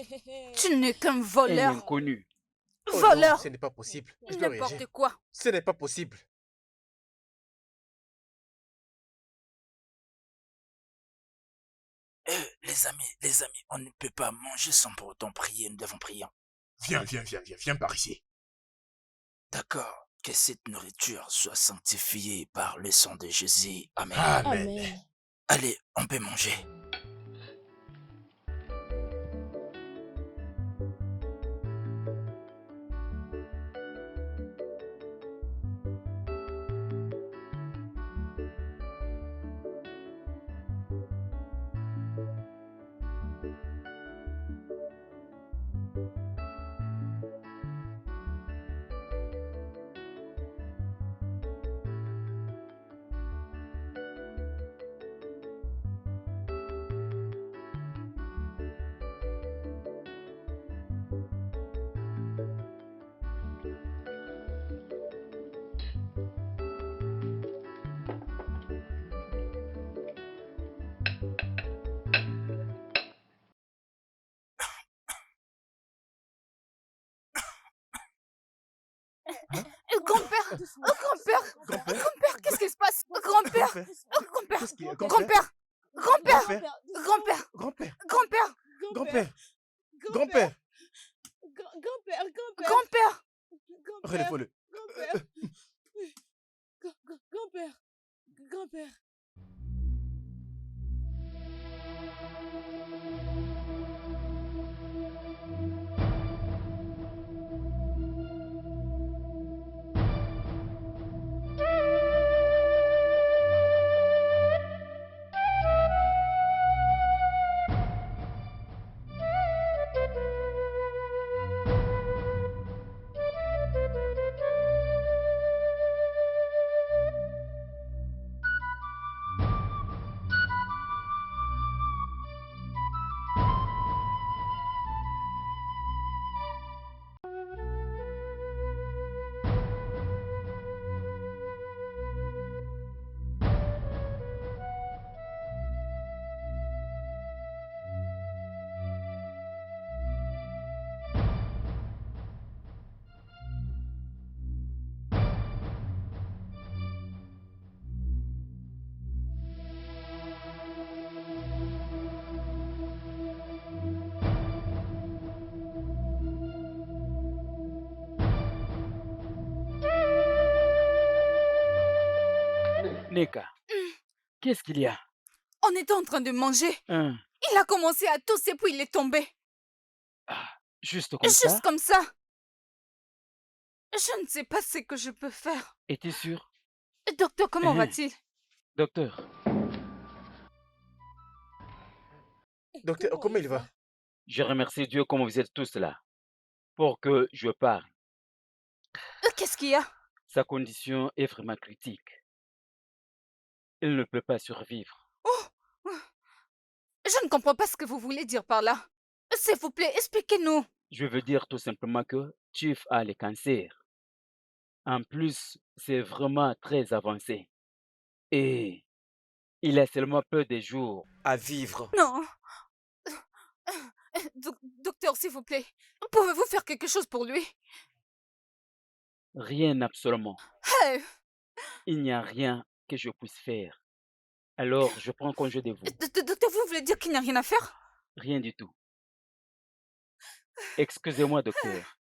Tu n'es qu'un Un voleur. inconnu. Oh non, Voleur! ce n'est pas possible. Je dois réagir. N'importe quoi. Ce n'est pas possible. Les amis, on ne peut pas manger sans pour autant prier. Nous devons prier. Viens par ici. D'accord. Que cette nourriture soit sanctifiée par le sang de Jésus. Amen. Amen. Amen. Allez, on peut manger. Grand-père! Grand-père! Grand-père. Grand-père, qu'est-ce qui se passe? Grand-père! Grand-père. Grand-père! Qu'est-ce qu'il y a? Grand-père! Grand-père! Grand-père. Grand-père! Grand-père. Grand-père! Grand-père. Grand-père. Grand-père! Relève-le. Grand-père. Neka, qu'est-ce qu'il y a? On était en train de manger. Hein? Il a commencé à tousser puis il est tombé. Juste comme ça? Juste comme ça. Je ne sais pas ce que je peux faire. Es-tu sûr? Docteur, comment Hein? va-t-il? Docteur, Docteur, comment il va? je remercie Dieu comme vous êtes tous là pour que je parle. Qu'est-ce qu'il y a? Sa condition est vraiment critique. Il ne peut pas survivre. Oh, je ne comprends pas ce que vous voulez dire par là. S'il vous plaît, expliquez-nous. Je veux dire tout simplement que Chief a le cancer. En plus, c'est vraiment très avancé. Et il a seulement peu de jours à vivre. Non. Docteur, s'il vous plaît, pouvez-vous faire quelque chose pour lui? Rien absolument. Hey, Il n'y a rien que je puisse faire. Alors, je prends congé de vous. docteur, vous voulez dire qu'il n'y a rien à faire? Rien du tout. Excusez-moi, docteur.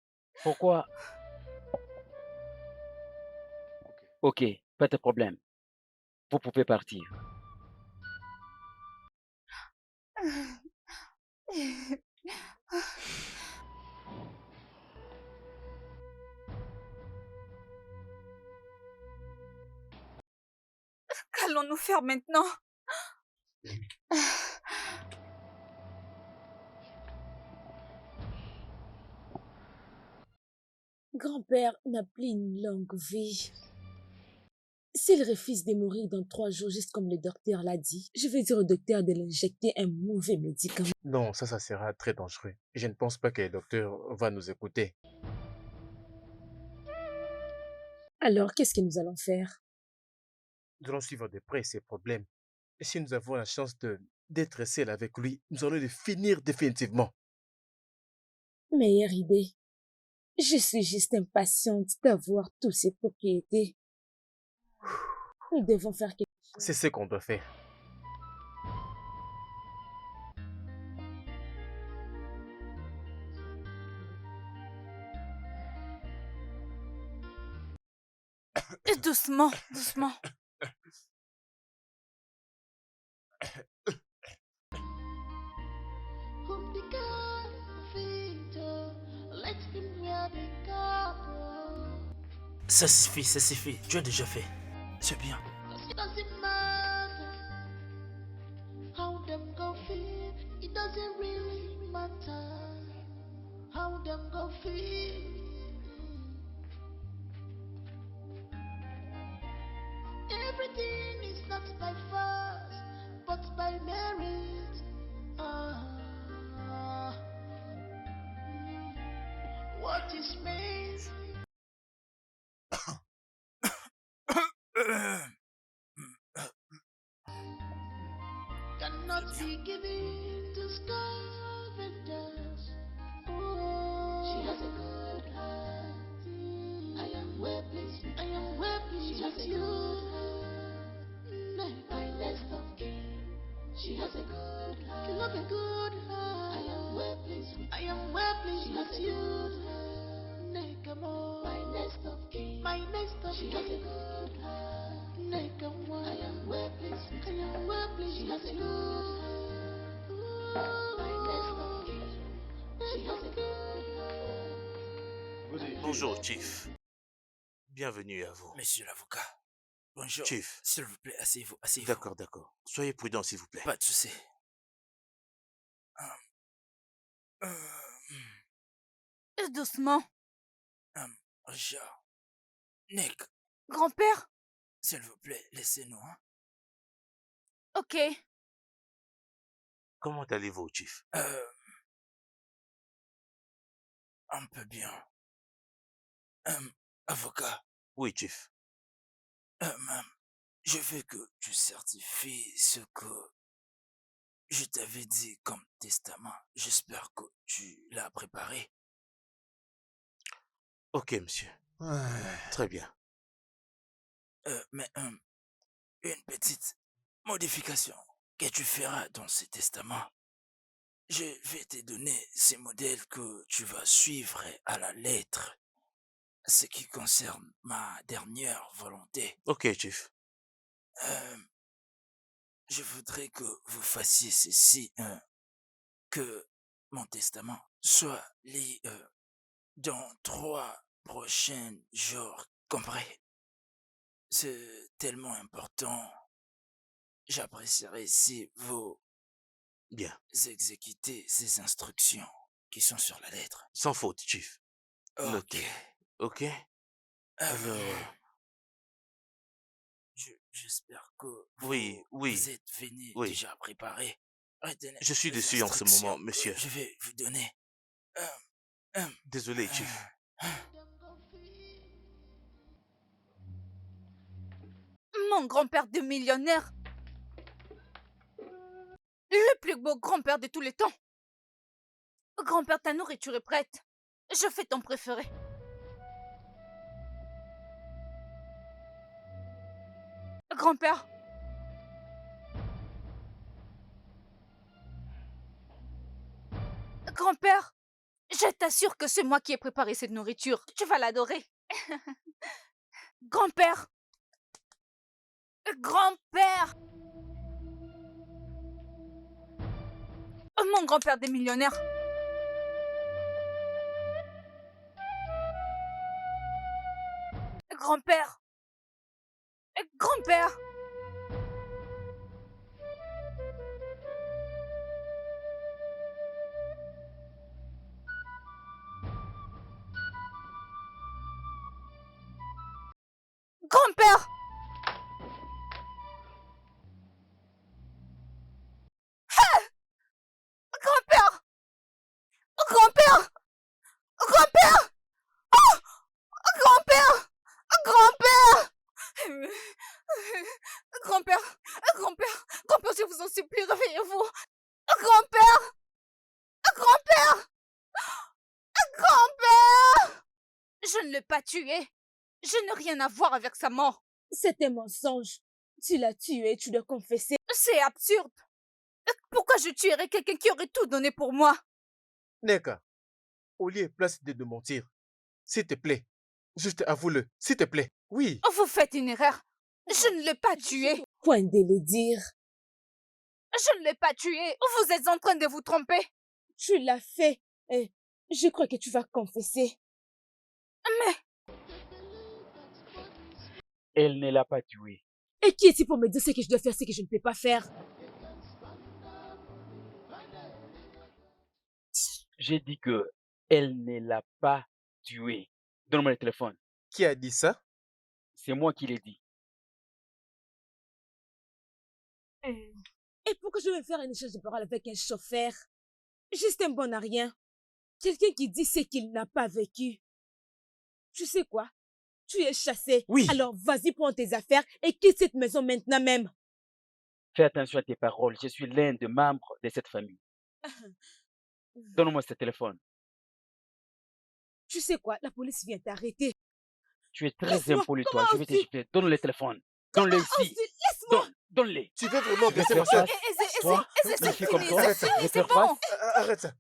Pourquoi? Ok, pas de problème. Vous pouvez partir. Qu'allons-nous faire maintenant? Grand-père n'a plus une longue vie. S'il refuse de mourir dans 3 jours, juste comme le docteur l'a dit, je vais dire au docteur de l'injecter un mauvais médicament. Non, ça sera très dangereux. Je ne pense pas que le docteur va nous écouter. Alors, qu'est-ce que nous allons faire? Nous allons suivre de près ses problèmes. Et si nous avons la chance d'être seuls avec lui, nous allons le finir définitivement. Meilleure idée. Je suis juste impatiente d'avoir toutes ces propriétés. Nous devons faire quelque chose. C'est ce qu'on doit faire. Et doucement, doucement. Whom the God feed, let him wear the garment. Ça suffit. Tu as déjà fait. C'est bien. It doesn't matter how them go feel. It doesn't really matter how them go feel. Everything is not by force, but by merit. What is made cannot be given to scavengers. She has a good heart. I am well pleased. I am well pleased with you. My last of king. She has a good heart. You have a good heart. I am well pleased. I am well pleased with you. Nekamo. My next of king. My next of king. She has a good heart. Nekamo. I am well pleased. I am well pleased. She has a good heart. My next of king. She has a good heart. Bonjour, Chief. Bienvenue à vous. Monsieur l'avocat. Bonjour. Chief. S'il vous plaît, asseyez-vous. D'accord. Soyez prudent, s'il vous plaît. Pas de souci. Et doucement. Richard. Nick, Grand-père? s'il vous plaît, laissez-nous. Hein? Ok. Comment allez-vous, Chief? Un peu bien. Avocat. Oui, Chief. Je veux que tu certifies ce que je t'avais dit comme testament. J'espère que tu l'as préparé. Ok, monsieur. Très bien. Mais une petite modification que tu feras dans ce testament. Je vais te donner ces modèles que tu vas suivre à la lettre. Ce qui concerne ma dernière volonté. Ok, Chief. Euh, je voudrais que vous fassiez ceci, que mon testament soit lu dans 3 prochains jours. Compris? C'est tellement important. J'apprécierais si vous Bien, exécutez ces instructions qui sont sur la lettre. sans faute, Chief. Ok. Notez. Ok? Alors, J'espère que oui, vous oui, êtes venu oui. déjà préparé. Retenez Je suis les dessus en ce instructions moment, que monsieur. je vais vous donner. Désolé, Chief. Mon grand-père de millionnaire. Le plus beau grand-père de tous les temps. Grand-père, ta nourriture est prête. Je fais ton préféré. Grand-père. Grand-père, je t'assure que c'est moi qui ai préparé cette nourriture. Tu vas l'adorer. Grand-père. Grand-père. Mon grand-père des millionnaires. Grand-père. Grand-père. Grand-père. Grand-père. Grand-père. Grand-père. Oh, grand-père. Grand-père. Grand-père. Grand-père. Grand-père, je vous en supplie, réveillez-vous. Grand-père. Grand-père. Grand-père. Je ne l'ai pas tué. Je n'ai rien à voir avec sa mort. C'est un mensonge. Tu l'as tué, tu dois confesser. C'est absurde. Pourquoi je tuerais quelqu'un qui aurait tout donné pour moi? Neka, au lieu place de mentir, s'il te plaît, juste avoue-le, s'il te plaît. Oui. Vous faites une erreur. Je ne l'ai pas tué. Point de le dire. Je ne l'ai pas tué. Vous êtes en train de vous tromper. Tu l'as fait. Et je crois que tu vas confesser. Mais Elle ne l'a pas tué. Et qui est-il pour me dire ce que je dois faire, ce que je ne peux pas faire? J'ai dit que elle ne l'a pas tué. Donne-moi le téléphone. Qui a dit ça? C'est moi qui l'ai dit. Et pourquoi je vais faire un échange de paroles avec un chauffeur? Juste un bon à rien. Quelqu'un qui dit ce qu'il n'a pas vécu. Tu sais quoi? Tu es chassé. Oui. Alors vas-y, prends tes affaires et quitte cette maison maintenant même. Fais attention à tes paroles. Je suis l'un des membres de cette famille. Donne-moi ce téléphone. Tu sais quoi? La police vient t'arrêter. Tu es très Laisse-moi. impoli, toi. Comment Je vais te oses-tu? gifler. Donne le téléphone. Donne-le ici. Laisse-moi. Donne-le. Tu veux vraiment Je vais blesser faire ma soeur? face. Toi, c'est une fille comme fini, toi, c'est je vais fini, c'est faire bon. face. Arrête ça.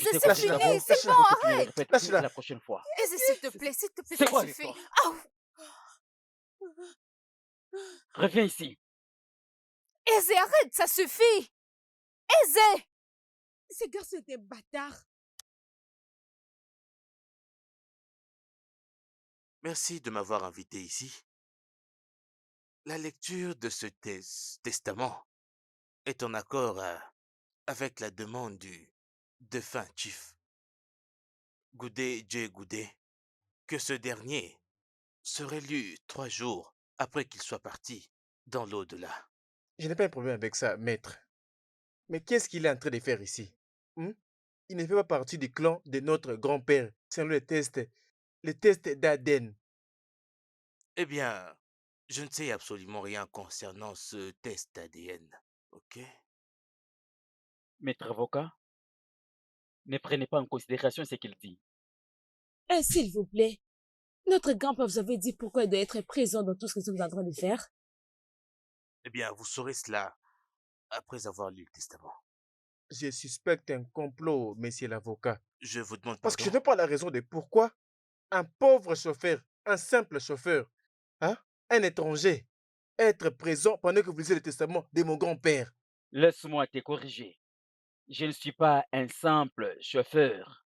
Je te C'est cache fini, la boue. c'est bon, Faut que tu le arrête. répètes Lâche-la. la prochaine fois. S'il te plaît, C'est ça quoi suffit. l'histoire? Reviens ici. Aisé, arrête, ça suffit. Aisé. Ce garçon est un bâtard. Merci de m'avoir invité ici. La lecture de ce testament est en accord avec la demande du défunt Chief Goudé J. Goudé que ce dernier serait lu 3 jours après qu'il soit parti dans l'au-delà. Je n'ai pas un problème avec ça, maître. Mais qu'est-ce qu'il est en train de faire ici? Il ne fait pas partie du clan de notre grand-père, selon le test d'Aden. Eh bien, je ne sais absolument rien concernant ce test ADN, ok? Maître avocat, ne prenez pas en considération ce qu'il dit. S'il vous plaît. Notre grand-père vous avait dit pourquoi il doit être présent dans tout ce que nous sommes en train de faire. Eh bien, vous saurez cela après avoir lu le testament. Je suspecte un complot, monsieur l'avocat. Je vous demande Parce que je pardon. n'ai pas la raison de pourquoi un pauvre chauffeur, un simple chauffeur, un étranger, être présent pendant que vous lisez le testament de mon grand-père. Laisse-moi te corriger. Je ne suis pas un simple chauffeur.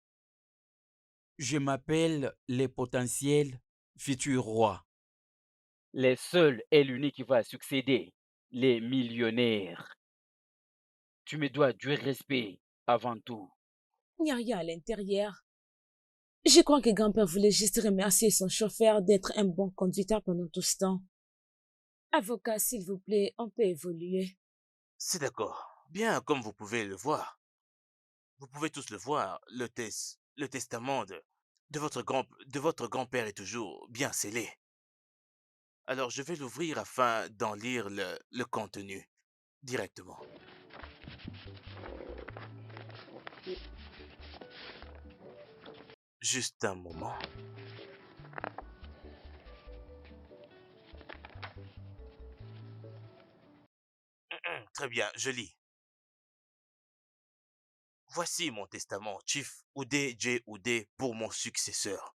Je m'appelle le potentiel futur roi. Le seul et l'unique qui va succéder, les millionnaires. Tu me dois du respect avant tout. Il n'y a rien à l'intérieur. Je crois que grand-père voulait juste remercier son chauffeur d'être un bon conducteur pendant tout ce temps. Avocat, s'il vous plaît, on peut évoluer. C'est d'accord. Bien comme vous pouvez le voir. Vous pouvez tous le voir, le testament de votre grand-père est toujours bien scellé. Alors je vais l'ouvrir afin d'en lire le contenu directement. Juste un moment. Très bien, je lis. Voici mon testament, Chief Oudé J. Oudé, pour mon successeur.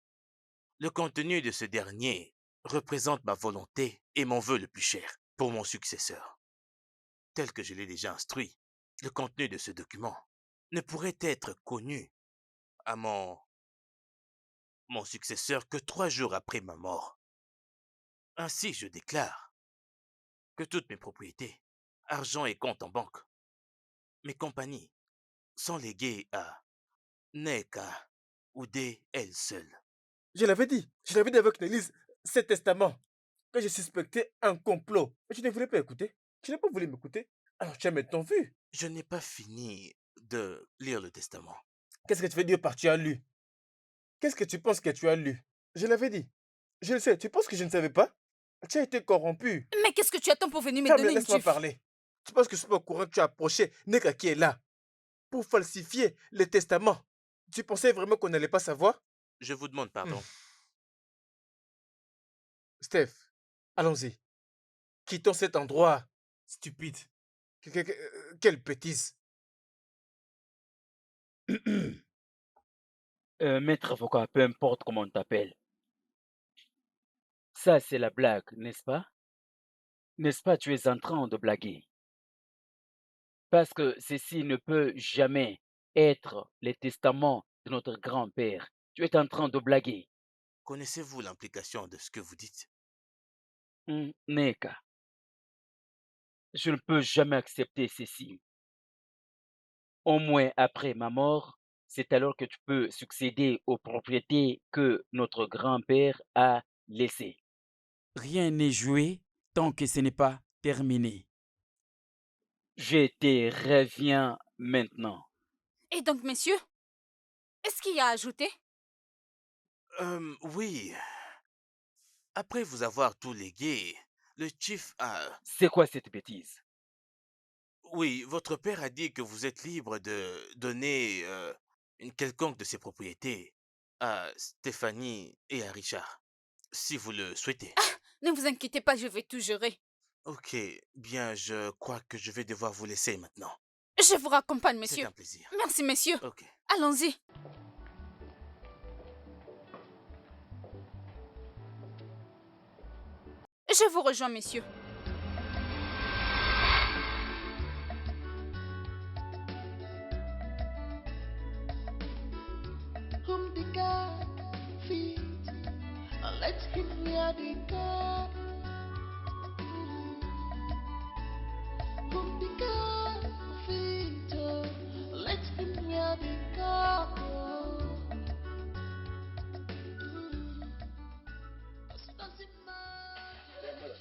Le contenu de ce dernier représente ma volonté et mon vœu le plus cher pour mon successeur. Tel que je l'ai déjà instruit, le contenu de ce document ne pourrait être connu à mon successeur que 3 jours après ma mort. Ainsi, je déclare que toutes mes propriétés, argent et comptes en banque, mes compagnies, sont léguées à Neka Oudé elle seule. Je l'avais dit avec Nélise, ce testament, que je suspectais un complot. Mais tu ne voulais pas écouter. Tu n'as pas voulu m'écouter. Alors tu as maintenant vu. Je n'ai pas fini de lire le testament. Qu'est-ce que tu veux dire par tu as lu? Qu'est-ce que tu penses que tu as lu? Je l'avais dit. Je le sais. Tu penses que je ne savais pas? Tu as été corrompu. Mais qu'est-ce que tu attends pour venir me Ferme-le, donner une laisse-moi gifle? parler. Tu penses que je suis pas au courant que tu as approché Neka qui est là pour falsifier le testament? Tu pensais vraiment qu'on n'allait pas savoir? Je vous demande pardon. Steph, allons-y. Quittons cet endroit stupide. Quelle bêtise. Maître avocat, peu importe comment on t'appelle. Ça, c'est la blague, n'est-ce pas? N'est-ce pas, tu es en train de blaguer? Parce que ceci ne peut jamais être le testament de notre grand-père. Tu es en train de blaguer. Connaissez-vous l'implication de ce que vous dites? Neka, je ne peux jamais accepter ceci. Au moins après ma mort, c'est alors que tu peux succéder aux propriétés que notre grand-père a laissées. Rien n'est joué tant que ce n'est pas terminé. Je te reviens maintenant. Et donc, messieurs, est-ce qu'il y a à ajouter? Oui. Après vous avoir tout légué, le chief a... C'est quoi cette bêtise? Oui, votre père a dit que vous êtes libre de donner une quelconque de ses propriétés à Stéphanie et à Richard, si vous le souhaitez. Ne vous inquiétez pas, je vais tout gérer. Ok, bien, je crois que je vais devoir vous laisser maintenant. Je vous raccompagne, C'est messieurs. un plaisir. Merci, messieurs. Ok. Allons-y. Je vous rejoins, messieurs. Whom the God feed, let him wear the God. Whom the God feed, let him wear the God. Doesn't matter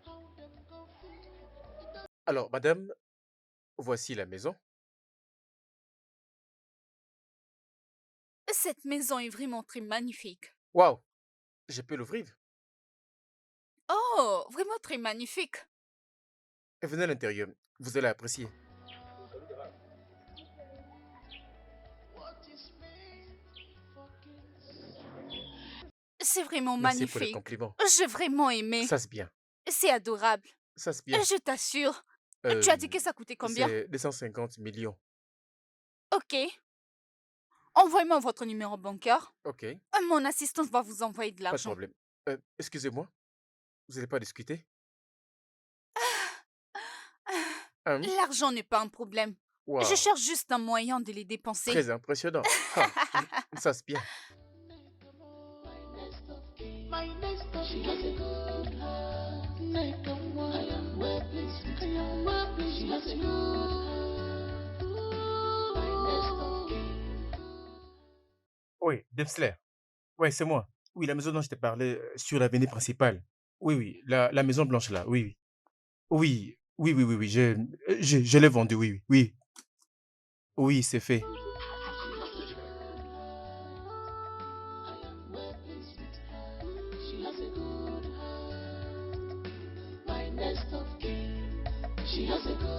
how them go feed. Alors, madame, voici la maison. Cette maison est vraiment très magnifique. Waouh, je peux l'ouvrir. Oh, vraiment très magnifique. Et venez à l'intérieur, vous allez apprécier. What is made for kings? C'est vraiment Merci pour les magnifique. compliments. J'ai vraiment aimé. Ça, c'est bien. C'est adorable. Ça, c'est bien. Je t'assure. Tu as dit que ça coûtait combien? C'est 250 millions. Ok. Envoyez-moi votre numéro bancaire. Ok, Mon assistante va vous envoyer de pas de l'argent. problème. Excusez-moi. Vous n'allez pas discuter? L'argent n'est pas un problème. Je Waouh, cherche juste un moyen de les dépenser. très impressionnant. Ah, ça c'est bien. My next of she has a good heart. Make a one. I am well pleased. I am well pleased. She has a good heart. My next of Oui, Dempsler. Oui, c'est moi. Oui, la maison dont je t'ai parlé sur l'avenue principale. Oui, oui, la maison blanche là. Oui, oui. Oui, oui, oui, oui, oui. Je l'ai vendue, oui, oui. Oui, oui, c'est fait. she has a good heart. My next of kin. She has a good